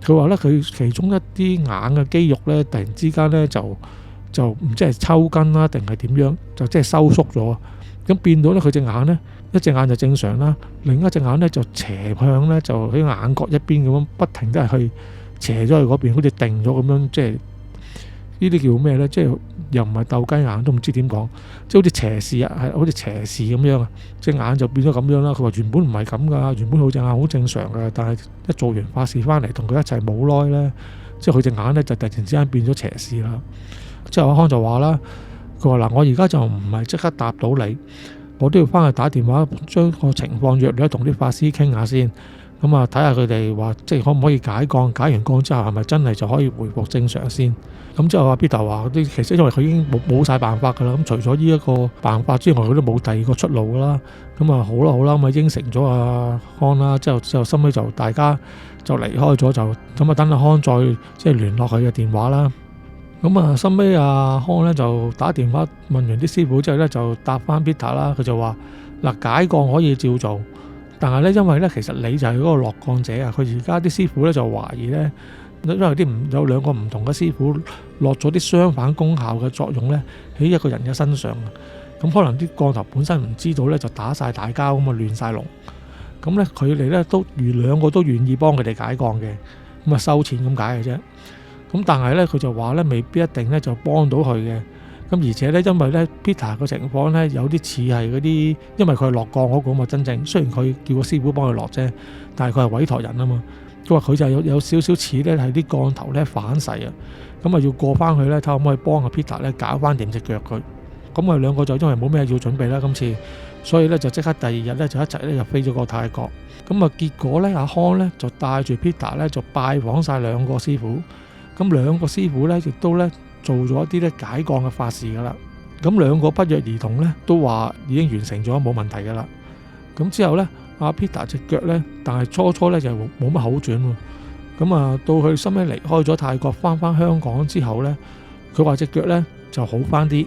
佢話咧佢其中一啲眼嘅肌肉咧突然之間咧就唔知係抽筋啦定係點樣，就即係收縮咗。咁變到咧佢隻眼咧一隻眼就正常啦，另一隻眼咧就斜向咧就喺眼角一邊咁樣不停都係去斜咗去嗰邊，好似定咗咁樣，即係呢啲叫咩咧？即係又唔係鬥雞眼，都唔知點講，即係好似斜視啊，係好似斜視咁樣啊，隻眼就變咗咁樣啦。佢話原本唔係咁噶，原本佢隻眼好正常噶，但係一做完法事翻嚟同佢一齊冇耐咧，即係佢隻眼咧就突然之間變咗斜視啦。之後阿康就話啦，佢話嗱，我而家就唔係即刻答到你，我都要翻去打電話將個情況約你同啲法師傾下先。咁啊，睇下佢哋話即係可唔可以解鋼，解完鋼之後係咪真係就可以回復正常先。咁之後阿 Peter 話啲其實因為佢已經冇晒辦法㗎啦，咁除咗呢一個辦法之外，佢都冇第二個出路㗎啦。咁啊好啦，咁啊應承咗阿康啦。之後收尾就大家就離開咗，就咁啊等阿康再即係聯絡佢嘅電話啦。咁啊收尾阿康咧就打電話問完啲師傅之後咧就答翻 Peter 啦。佢就話嗱，解鋼可以照做。但係咧，因為咧，其實你就係嗰個落鋼者啊！佢而家啲師傅咧就懷疑咧，因為有兩個唔同嘅師傅落咗啲相反功效嘅作用咧，喺一個人嘅身上啊！咁可能啲鋼頭本身唔知道咧，就打晒大交咁啊，亂晒龍。咁咧，佢哋咧都兩個都願意幫佢哋解鋼嘅，咁啊收錢咁解嘅啫。咁但係咧，佢就話咧，未必一定咧就幫到佢嘅。咁而且咧，因為咧 Peter 個情況咧有啲似係嗰啲，因為佢係落鋼嗰個嘛，真正雖然佢叫個師傅幫佢落啫，但係佢係委託人啊嘛。佢話佢就有少少似咧係啲鋼頭咧反噬啊，咁啊要過翻去咧睇可唔可以幫阿 Peter 咧搞翻掂隻腳佢。咁佢兩個就因為冇咩要準備啦今次，所以咧就即刻第二日咧就一齊咧就飛咗過泰國。咁啊結果咧阿康咧就帶住 Peter 咧就拜訪晒兩個師傅，咁兩個師傅咧亦都咧做咗一啲咧解鋼嘅法事噶啦。咁兩個不約而同咧都話已經完成咗冇問題噶啦。咁之後咧阿 Peter 隻腳咧，但係初咧就冇乜好轉喎。咁啊到佢收尾離開咗泰國翻香港之後咧，佢話隻腳咧就好翻啲，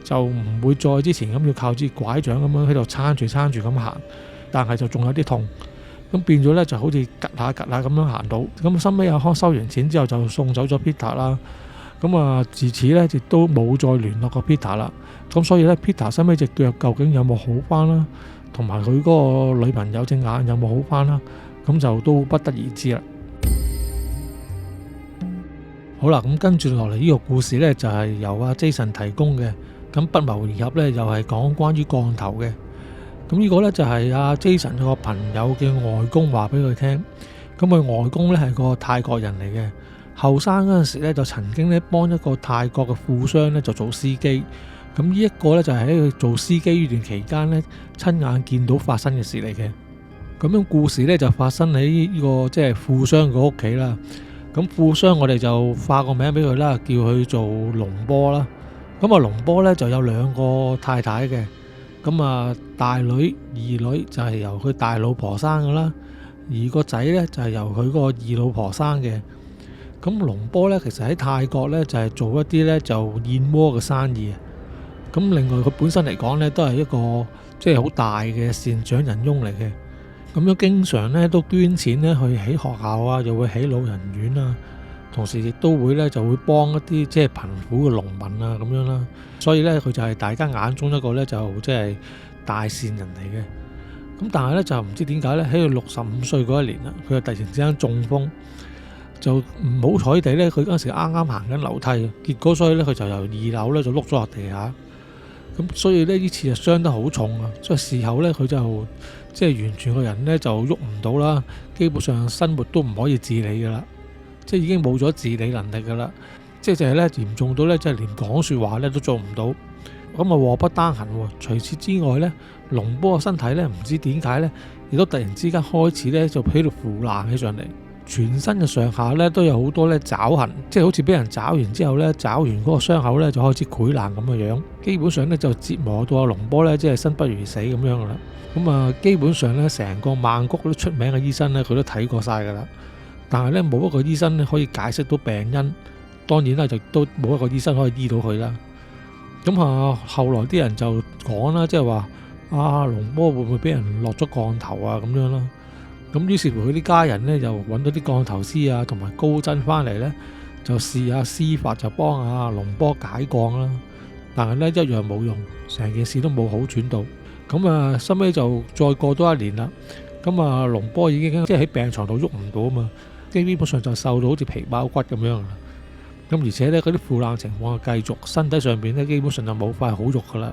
就唔會再之前咁要靠支拐杖咁樣喺度撐住咁行，但係就仲有啲痛。咁變咗咧就好似趌下咁樣行到。咁收尾阿康收完錢之後就送走咗 Peter 啦。咁啊自此咧亦都冇再聯絡過 Peter 啦。咁所以咧 Peter 收尾隻腳究竟有冇好翻啦，同埋佢嗰個女朋友隻眼有冇好翻啦，咁就都不得而知啦。好啦，咁跟住落嚟呢個故事呢，就係由阿 Jason 提供嘅。咁不謀而合呢，又係講關於鋼頭嘅。咁呢個呢，就係阿 Jason 個朋友嘅外公話俾佢聽。咁佢外公咧係個泰國人嚟嘅，後生嗰陣時咧就曾經咧幫一個泰國嘅富商咧就做司機。咁呢一個咧就係喺佢做司機呢段期間咧親眼見到發生嘅事嚟嘅。咁樣故事咧就發生喺呢個即係富商個屋企啦。咁富商我哋就化個名俾佢啦，叫佢做龍波啦。咁啊龍波咧就有兩個太太嘅。咁啊大女二女就係由佢大老婆生噶啦，而個仔咧就係由佢個二老婆生嘅。咁龍波咧其實喺泰國咧就係做一啲咧就燕窩嘅生意。咁另外佢本身嚟講咧都係一個即係好大嘅善長仁翁嚟嘅。咁樣經常咧都捐錢咧去起學校啊，又會起老人院啊，同時亦都會咧就會幫一啲即係貧苦嘅農民啊咁樣啦。所以咧佢就係大家眼中一個咧就即係大善人嚟嘅。咁但係咧就唔知點解咧喺佢65歲嗰一年啦，佢就突然之間中風，就唔好彩地咧佢嗰陣時啱啱行緊樓梯，結果所以咧佢就由2樓咧就碌咗落地下。咁所以呢次就傷得好重啊！所以事後咧佢就即係完全個人咧就喐唔到啦，基本上生活都唔可以自理噶啦，即係已經冇咗自理能力噶啦，即係咧嚴重到咧即係連講說話咧都做唔到。咁啊禍不單行喎，除此之外咧，龍波嘅身體咧唔知點解咧，亦都突然之間開始咧就喺度腐爛起上嚟。全身嘅上下咧都有好多咧爪痕，即係好似俾人爪完之後咧，爪完嗰個傷口咧就開始潰爛咁嘅樣。基本上咧就折磨到阿龍波咧，即係生不如死咁樣噶啦。咁啊，基本上咧成個曼谷都出名嘅醫生咧，佢都睇過晒噶啦。但係咧冇一個醫生咧可以解釋到病因，當然啦，就都冇一個醫生可以醫到佢啦。咁啊，後來啲人就講啦，即係話阿龍波會唔會俾人落咗降頭啊咁樣啦。咁於是乎佢啲家人咧就揾到啲降頭師啊同埋高僧翻嚟咧，就試下施法就幫阿龍波解降啦。但係咧一樣冇用，成件事都冇好轉到。咁啊，收尾就再過多1年啦。咁啊，龍波已經即係喺病床度喐唔到啊嘛，基本上就瘦到好似皮包骨咁樣啦。咁而且咧嗰啲腐爛情況繼續，身體上邊咧基本上就冇塊好肉噶啦。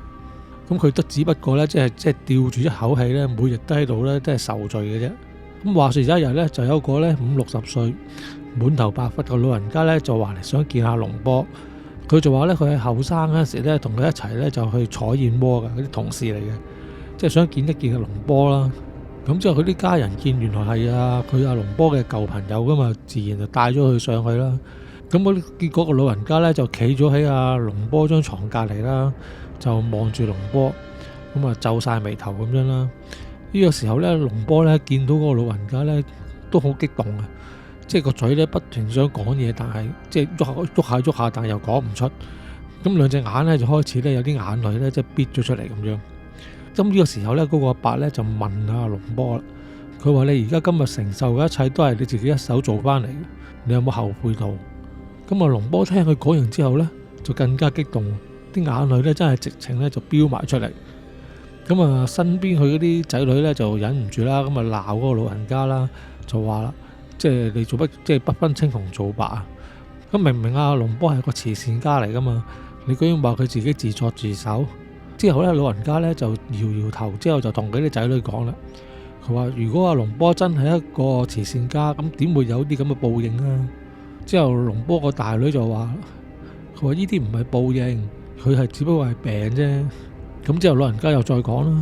咁佢都只不過咧即係吊住一口氣咧，每日都喺度咧都係受罪嘅啫。咁話說有一日咧，就有一個咧50-60歲滿頭白髮嘅老人家咧，就話嚟想見下龍波。佢就話咧，佢喺後生嗰陣時咧，同佢一齊咧就去採燕窩嘅嗰啲同事嚟嘅，即係想見一見阿龍波啦。咁之後佢啲家人見原來係佢阿龍波嘅舊朋友噶嘛，自然就帶咗佢上去啦。咁結果個老人家咧就企咗喺阿龍波張床隔離啦，就望住龍波，咁啊皺晒眉頭咁樣啦。呢個時候咧，龍波咧見到嗰個老人家咧都好激動啊！即係個嘴咧不斷想講嘢，但係即係喐下，但係又講唔出。咁兩隻眼咧就開始咧有啲眼淚咧即係逼咗出嚟咁樣。咁呢個時候咧，嗰個阿伯咧就問下龍波啦，佢話：你而家今日承受嘅一切都係你自己一手做翻嚟，你有冇後悔到？咁啊，龍波聽佢講完之後咧，就更加激動，啲眼淚咧真係直情咧就飆埋出嚟。咁啊，身邊佢嗰啲仔女咧就忍唔住啦，咁啊鬧嗰個老人家啦，就話啦，即係你做乜即係不分青紅皂白啊？咁明明阿龍波係個慈善家嚟噶嘛，你居然話佢自己自作自受？之後咧，老人家咧就搖搖頭，之後就同佢啲仔女講啦，佢話：如果阿龍波真係一個慈善家，咁點會有啲咁嘅報應啊？之後龍波個大女就話：佢話呢啲唔係報應，佢係只不過係病啫。咁之後老人家又再講啦，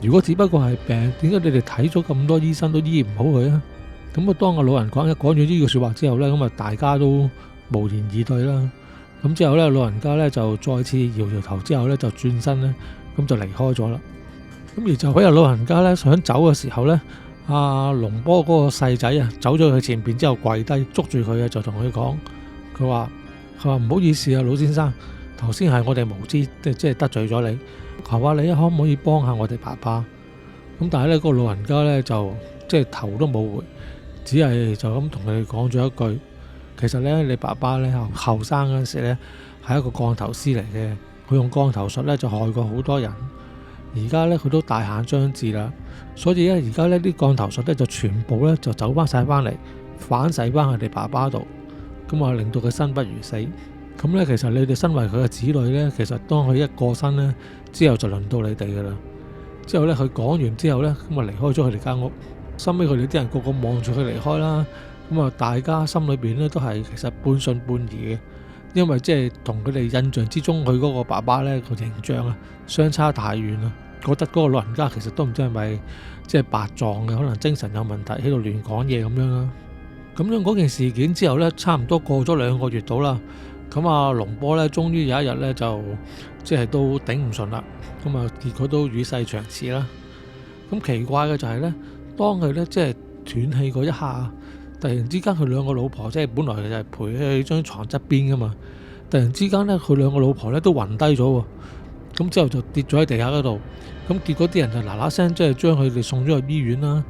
如果只不過係病，點解你哋睇咗咁多醫生都醫唔好佢啊？咁啊，當個老人講咗呢句說話之後呢，咁啊大家都無言以對啦。咁之後呢，老人家呢就再次搖搖頭，之後呢就轉身呢，咁就離開咗啦。咁而就喺老人家呢想走嘅時候呢，阿龍波嗰個細仔啊走咗去前邊之後跪低捉住佢啊，就同佢講，佢話唔好意思啊，老先生，頭先係我哋無知，即係得罪咗你。求下你可唔可以幫下我哋爸爸？咁但係咧，嗰個老人家咧就即係頭都冇回，只係就咁同佢哋講咗一句：其實咧，你爸爸咧後生嗰陣時咧係一個降頭師嚟嘅，佢用降頭術咧就害過好多人。而家咧佢都大限將至啦，所以咧而家呢啲降頭術咧就全部咧就走翻晒翻嚟，反噬翻佢哋爸爸度，咁啊令到佢生不如死。咁咧，其實你哋身為佢嘅子女咧，其實當佢一過身咧，之後就輪到你哋噶啦。之後咧，佢講完之後咧，咁啊離開咗佢哋間屋。收尾佢哋啲人個個望住佢離開啦。咁啊，大家心裏邊咧都係其實半信半疑嘅，因為即係同佢哋印象之中佢嗰個爸爸咧個形象啊相差太遠啦。覺得嗰個老人家其實都唔知係咪即係白撞嘅，可能精神有問題喺度亂講嘢咁樣啦。咁樣嗰件事件之後咧，差唔多過咗2個月到啦。咁啊，龍波咧終於有一日咧就即係都頂唔順啦。咁啊，結果都與世長辭啦。咁奇怪嘅就係咧，當佢咧即係斷氣嗰一下，突然之間佢兩個老婆即係本來就係陪喺張床側邊噶嘛，突然之間咧佢兩個老婆咧都暈低咗喎。咁之後就跌咗喺地下嗰度。咁結果啲人就嗱嗱聲即係將佢哋送咗去醫院啦。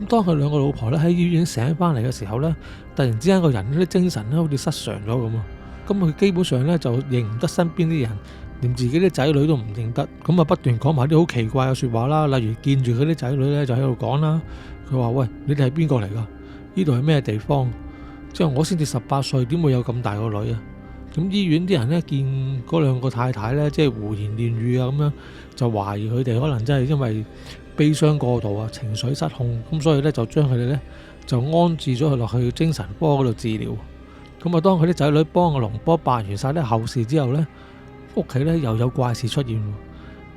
咁當佢兩個老婆咧喺醫院醒翻嚟嘅時候咧，突然之間個人啲精神咧好似失常咗咁啊！咁佢基本上咧就認唔得身邊啲人，連自己啲仔女都唔認得。咁啊不斷講埋啲好奇怪嘅説話啦，例如見住佢啲仔女咧就喺度講啦。佢話：喂，你哋係邊個嚟㗎？呢度係咩地方？即係我先至18歲，點會有咁大個女啊？咁醫院啲人咧見嗰兩個太太咧，即係胡言亂語啊，咁樣就懷疑佢哋可能真係因為悲傷過度啊，情緒失控，咁所以咧就將佢哋咧就安置咗佢落去精神科嗰度治療。咁啊，當佢啲仔女幫阿龍波辦完晒啲後事之後咧，屋企咧又有怪事出現。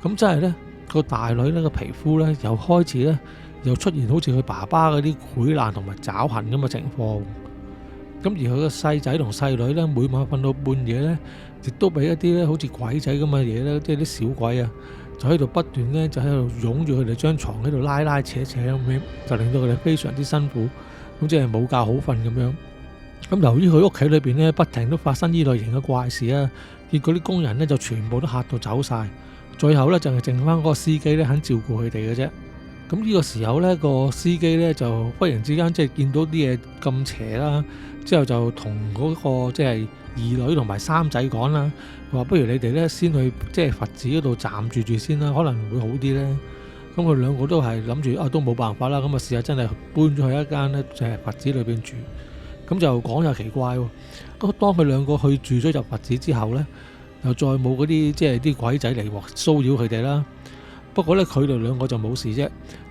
咁真係咧個大女咧個皮膚咧又開始咧又出現好似佢爸爸嗰啲潰爛同埋爪痕咁嘅情況。咁而佢個細仔同細女咧，每晚瞓到半夜咧，亦都俾一啲咧好似鬼仔咁嘅嘢咧，即係啲小鬼啊，就喺度不斷咧就喺度擁住佢哋張床喺度拉拉扯扯咁樣，就令到佢哋非常之辛苦，咁即係冇覺好瞓咁樣。咁由於佢屋企裏邊咧不停都發生呢類型嘅怪事啊，結果啲工人咧就全部都嚇到走晒，最後咧就係剩翻嗰個司機咧肯照顧佢哋嘅啫。咁呢個時候咧個司機咧就忽然之間即係見到啲嘢咁邪啦，之後就同嗰個即係二女同埋三仔講啦，話不如你哋咧先去即係佛寺嗰度暫住住先啦，可能會好啲咧。咁佢兩個都係諗住都冇辦法啦，咁啊試下真係搬咗去一間咧就係佛寺裏邊住。咁就講又奇怪喎，咁當佢兩個去住咗入佛寺之後咧，又再冇嗰啲即係啲鬼仔嚟騷擾佢哋啦。不過咧佢哋兩個就冇事啫，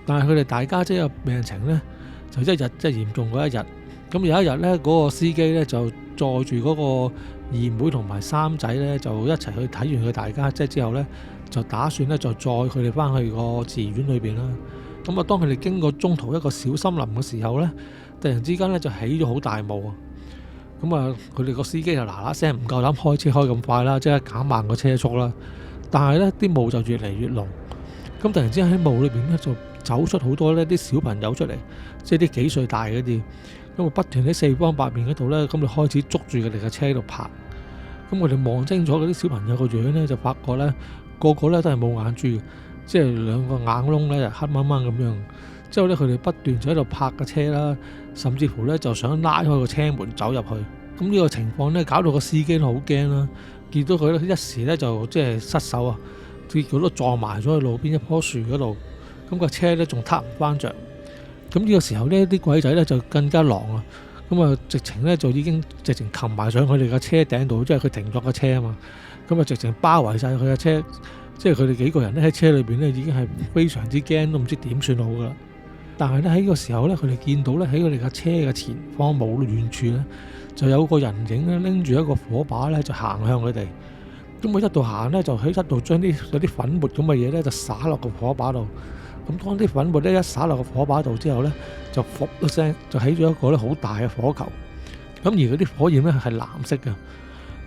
但係佢哋大家姐嘅病情咧就一日即係嚴重過一日。咁有一日咧嗰個司機咧就載住嗰個二妹同埋三仔咧就一齊去睇完佢大家姐之後咧，就打算咧就載佢哋翻去個寺院裏邊啦。咁啊當佢哋經過中途一個小森林嘅時候咧，突然之間咧就起咗好大霧啊！咁啊佢哋個司機就嗱嗱聲唔夠膽開車開咁快啦，即係減慢個車速啦。但係咧啲霧就越嚟越濃。咁突然之間喺霧裏邊咧就走出好多呢啲小朋友出嚟，即係啲幾歲大嗰啲，咁啊不斷喺四方八面嗰度咧，咁就開始捉住佢哋嘅車喺度拍。咁我哋望清楚嗰啲小朋友個樣咧，就發覺咧個個咧都係冇眼珠嘅，即係兩個眼窿咧黑掹掹咁樣。之後咧佢哋不斷就喺度拍個車啦，甚至乎咧就想拉開個車門走入去。咁呢個情況咧搞到個司機都好驚啦，見到佢咧一時咧就即係失手啊！結果都撞埋咗去路邊一棵樹嗰度，咁個車咧仲撻唔翻着。咁呢個時候呢啲鬼仔咧就更加狼啊！咁啊直情咧就已經直情擒埋上佢哋嘅車頂度，即係佢停咗個車啊嘛。咁啊直情包圍晒佢嘅車，即係佢哋幾個人咧喺車裏邊咧已經係非常之驚，都唔知點算好噶啦。但係咧喺呢個時候咧，佢哋見到咧喺佢哋嘅車嘅前方冇遠處咧，就有個人影咧拎住一個火把咧就行向佢哋。咁佢一度行咧，就喺一度將有啲粉末咁嘅嘢咧，就灑落個火把度。咁當啲粉末咧一灑落個火把度之後咧，就噗一聲就起咗一個咧好大嘅火球。咁而嗰啲火焰咧係藍色嘅。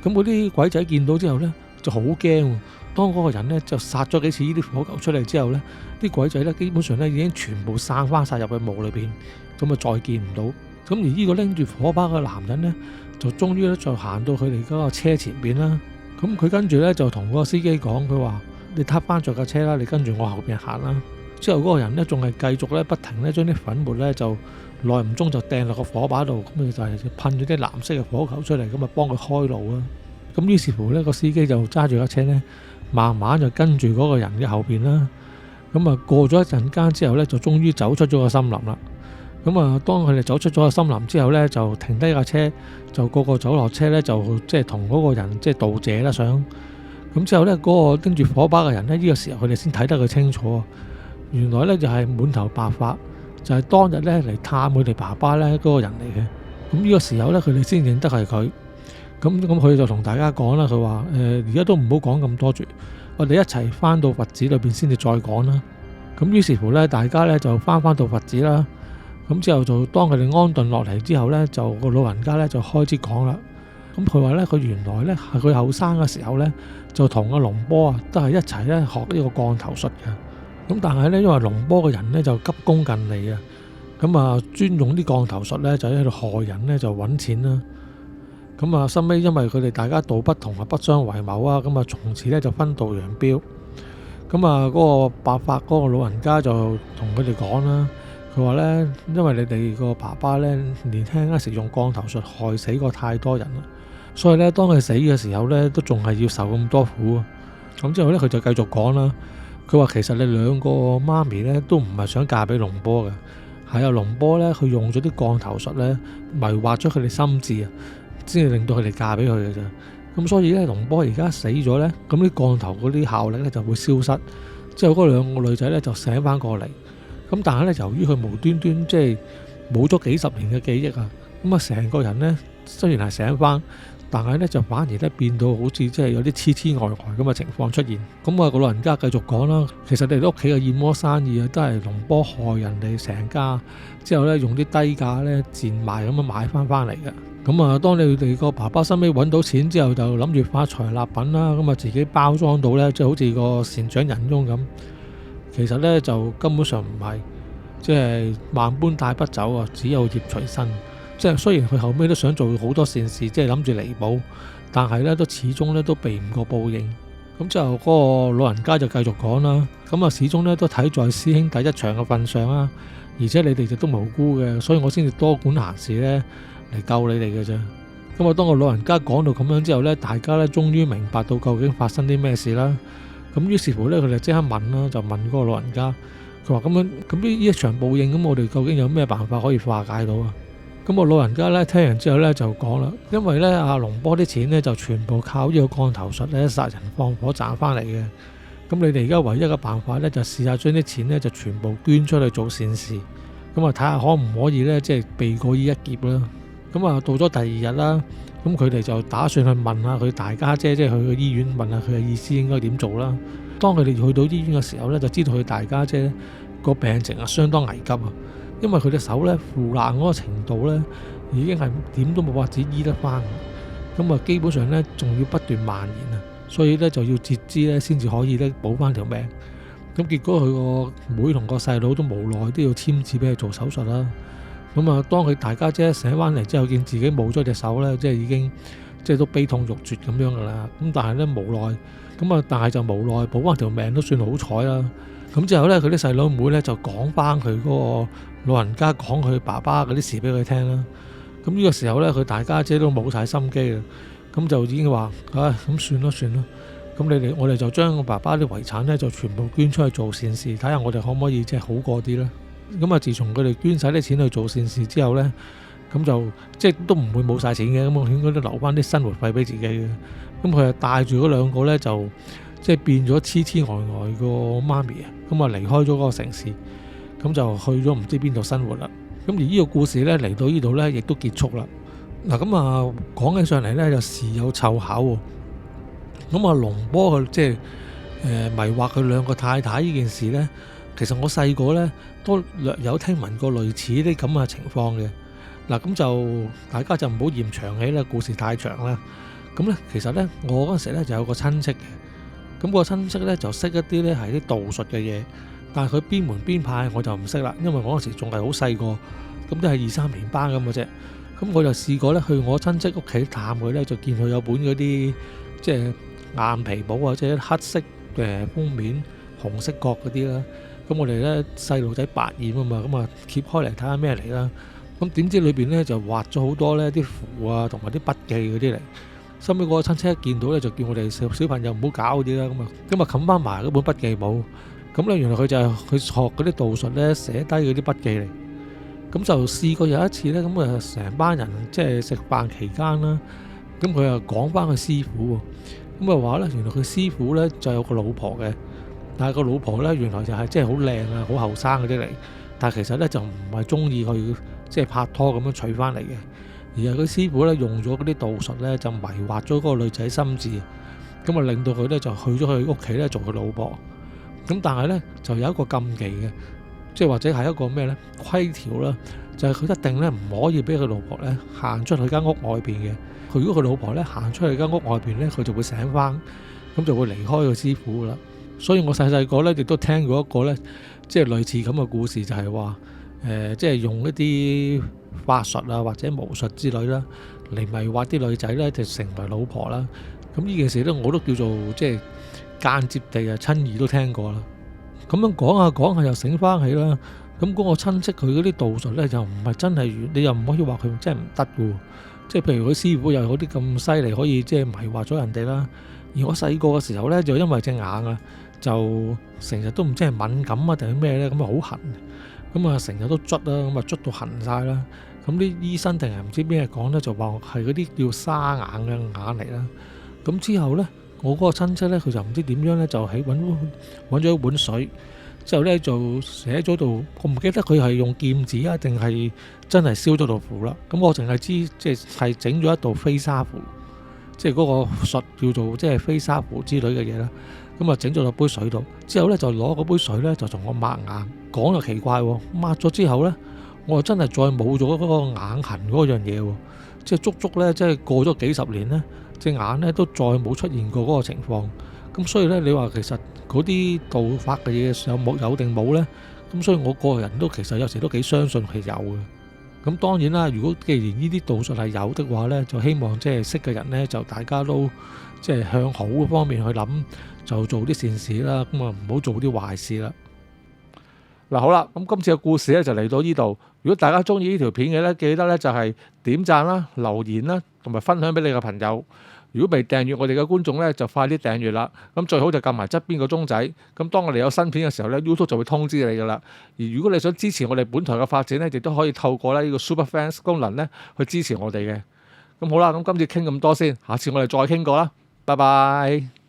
咁嗰啲鬼仔見到之後咧就好驚。當嗰個人咧就殺咗幾次呢啲火球出嚟之後咧，啲鬼仔咧基本上咧已經全部散翻晒入去霧裏邊，咁啊再見唔到。咁而呢個拎住火把嘅男人咧，就終於咧就行到佢哋嗰個車前邊啦。咁佢跟住咧就同嗰個司機講，佢話：你撻翻着架車啦，你跟住我後邊行啦。之後嗰個人咧仲係繼續咧不停咧將啲粉末咧就耐唔中就掟落個火把度，咁佢就係噴咗啲藍色嘅火球出嚟，咁啊幫佢開路啦。咁於是乎咧個司機就揸住架車咧，慢慢就跟住嗰個人嘅後邊啦。咁啊過咗一陣間之後咧，就終於走出咗個森林啦。咁啊，當佢哋走出咗個森林之後咧，就停低架車，就個個走落車咧，就即係同嗰個人即係道謝啦，想咁之後咧，嗰個拎住火把嘅人咧，呢個時候佢哋先睇得佢清楚，原來咧就係滿頭白髮，就係當日咧嚟探佢哋爸爸咧嗰個人嚟嘅。咁呢個時候咧，佢哋先認得係佢。咁佢就同大家講啦，佢話而家都唔好講咁多住，我哋一齊翻到佛寺裏邊先至再講啦。咁於是乎咧，大家咧就翻到佛寺啦。咁之後就當佢哋安頓落嚟之後咧，就個老人家咧就開始講啦。咁佢話咧，佢原來咧係佢後生嘅時候咧，就同阿龍波啊都係一齊咧學呢個降頭術嘅。咁但係咧，因為龍波嘅人咧就急功近利啊，咁啊專用啲降頭術咧就喺度害人咧就揾錢啦。咁啊，後尾因為佢哋大家道不同啊，不相為謀啊，咁啊從此咧就分道揚鑣。咁啊嗰個白髮嗰個老人家就同佢哋講啦，佢話咧，因為你哋個爸爸咧年輕嗰時用降頭術害死過太多人啦，所以咧當佢死嘅時候咧都仲係要受咁多苦啊。咁之後咧佢就繼續講啦，佢話其實你兩個媽咪咧都唔係想嫁俾龍波嘅，係啊龍波咧佢用咗啲降頭術咧迷惑咗佢哋心智啊，先至令到佢哋嫁俾佢嘅啫。咁所以咧龍波而家死咗咧，咁啲降頭嗰啲效力咧就會消失，之後嗰兩個女仔咧就醒翻過嚟。咁但係咧由於佢無端端即係冇咗幾十年嘅記憶啊，咁啊成個人咧雖然係醒翻，但係咧就反而咧變到好似即係有啲痴痴呆呆咁嘅情況出現。咁啊個老人家繼續講啦，其實你哋屋企嘅燕窩生意啊都係龍波害人哋成家，之後咧用啲低價咧賤賣咁樣買翻嚟嘅。咁啊當你哋個爸爸收尾揾到錢之後，就諗住發財立品啦，咁啊自己包裝到咧即係好似個善長仁翁咁。其實咧就根本上唔係，即係萬般帶不走啊，只有業隨身。即係雖然佢後尾都想做好多善事，即係諗住彌補，但係咧都始終咧都避唔過報應。咁之後嗰個老人家就繼續講啦，咁啊始終咧都睇在師兄弟一場嘅份上啊，而且你哋就都無辜嘅，所以我先至多管閒事咧嚟救你哋嘅啫。咁啊當個老人家講到咁樣之後咧，大家咧終於明白到究竟發生啲咩事啦。咁於是乎咧，佢哋即刻問啦，就問嗰個老人家，佢話咁樣咁呢一場報應，咁我哋究竟有咩辦法可以化解到啊？咁個老人家咧聽完之後咧就講啦，因為咧阿龍波啲錢咧就全部靠呢個降頭術咧殺人放火賺翻嚟嘅。咁你哋而家唯一嘅辦法咧就試下將啲錢咧就全部捐出去做善事，咁啊睇下可唔可以咧即係避過呢一劫啦。咁啊到咗第二日啦，咁佢哋就打算去問下佢大家姐，即係去個醫院問下佢嘅意思應該點做啦。當佢哋去到醫院嘅時候咧，就知道佢大家姐個病情啊相當危急啊，因為佢隻手咧腐爛嗰個程度咧已經係點都冇法子醫得翻，咁啊基本上咧仲要不斷蔓延啊，所以咧就要截肢咧先至可以咧保翻條命。咁結果佢個妹同個細佬都無奈都要簽字俾佢做手術啦。咁啊，當佢大家姐醒翻嚟之後，見自己冇咗隻手咧，即係已經即係都悲痛欲絕咁樣噶啦。咁但係咧無奈，咁啊但係就無奈保翻條命都算好彩啦。咁之後咧，佢啲細佬妹咧就講翻佢嗰個老人家講佢爸爸嗰啲事俾佢聽啦。咁呢個時候咧，佢大家姐都冇晒心機啦。咁就已經話，唉，咁算啦。咁我哋就將我爸爸啲遺產咧就全部捐出去做善事，睇下我哋可唔可以即係好過啲咧。咁啊，自從佢哋捐晒啲錢去做善事之後呢，咁就即係都唔會冇晒錢嘅，咁我應該都留翻啲生活費俾自己嘅。咁佢就帶住嗰兩個呢，就即係變咗痴痴呆呆個媽咪啊，咁啊離開咗嗰個城市，咁就去咗唔知邊度生活啦。咁而呢個故事呢，嚟到呢度呢，亦都結束啦。嗱，咁啊講起上嚟呢，就事有湊巧喎。咁啊龍波佢即係迷惑佢兩個太太呢件事呢。其實我細個咧都略有聽聞過類似啲咁嘅情況嘅。嗱，咁就大家就唔好嫌長起啦，故事太長啦。咁咧其實咧我嗰陣時咧就有個親戚嘅，咁個親戚咧就識一啲咧係啲道術嘅嘢，但係佢邊門邊派我就唔識啦，因為我嗰陣時仲係好細個，咁都係2、3年班咁嘅啫。咁我就試過咧去我親戚屋企探佢咧，就見佢有本嗰啲即係硬皮簿啊，即係黑色嘅封面、紅色角嗰啲啦。咁我哋咧細路仔白眼啊嘛，咁啊揭開嚟睇下咩嚟啦。咁點知裏邊咧就畫咗好多咧啲符啊，同埋啲筆記嗰啲嚟。收尾嗰個親戚一見到咧，就叫我哋小朋友唔好搞嗰啲啦。咁啊冚翻埋嗰本筆記簿。咁咧原來佢就係佢學嗰啲道術咧，寫低嗰啲筆記嚟。咁就試過有一次咧，咁啊成班人即係食飯期間啦，咁佢又講翻佢師傅喎。咁啊話咧，原來佢師傅咧就有個老婆嘅。但係個老婆咧，原來就係即係好靚啊，好後生嗰啲嚟。但係其實咧就唔係中意佢即係拍拖咁樣娶翻嚟嘅，而係佢師傅咧用咗嗰啲道術咧就迷惑咗嗰個女仔心智，咁啊令到佢咧就去咗佢屋企咧做佢老婆。咁但係咧就有一個禁忌嘅，即係或者係一個咩咧規條啦，就係佢一定咧唔可以俾佢老婆咧行出去間屋外邊嘅。佢如果佢老婆咧行出去間屋外邊咧，佢就會醒翻，咁就會離開個師傅噶啦。所以我細細個咧亦都聽過一個咧，即係類似咁嘅故事，就係話即係用一啲法術啊或者巫術之類啦，嚟迷惑啲女仔咧就成為老婆啦。咁呢件事咧我都叫做即係間接地啊親耳都聽過啦。咁樣講下講下又醒翻起啦。咁嗰個親戚佢嗰啲道術咧就唔係真係你又唔可以話佢真係唔得嘅。即係譬如佢師傅又有啲咁犀利，可以即係迷惑咗人哋啦。而我細個嘅時候咧，就因為隻眼啊，就成日都唔知係敏感啊定係咩咧，咁啊好痕，咁啊成日都捽啦，咁啊捽到痕晒啦。咁啲醫生定係唔知邊個講咧，就話係嗰啲叫沙眼嘅眼嚟啦。咁之後咧，我嗰個親戚咧，佢就唔知點樣咧，就喺揾咗一碗水。之後咧就寫咗度，我唔記得佢係用劍指啊，定係真係燒咗道符啦。咁我淨係知即係整咗一道飛沙符，即係嗰個術叫做即係飛沙符之類嘅嘢啦。咁啊整咗落杯水度，之後咧就攞嗰杯水咧就同我抹眼。講又奇怪喎，抹咗之後咧，我就真係再冇咗嗰個眼痕嗰樣嘢喎。即係足足咧，即係過咗幾十年咧，隻眼咧都再冇出現過嗰個情況。咁所以咧，你話其實嗰啲道法嘅嘢有定冇呢？咁所以我個人都其實有時都幾相信係有嘅。咁當然啦，如果既然呢啲道術係有的話呢，就希望即係識嘅人呢，就大家都即係向好嘅方面去諗，就做啲善事啦。咁啊，唔好做啲壞事啦。嗱，好啦，咁今次嘅故事咧就嚟到呢度。如果大家中意呢條片嘅呢，記得呢就係點讚啦、留言啦，同埋分享俾你嘅朋友。如果未訂閱我哋嘅觀眾咧，就快啲訂閱啦。咁最好就撳埋側邊個鐘仔。咁當我哋有新片嘅時候咧，YouTube 就會通知你噶啦。而如果你想支持我哋本台嘅發展咧，亦都可以透過呢個 Super Fans 功能咧去支持我哋嘅。咁好啦，咁今次傾咁多先，下次我哋再傾過啦。拜拜。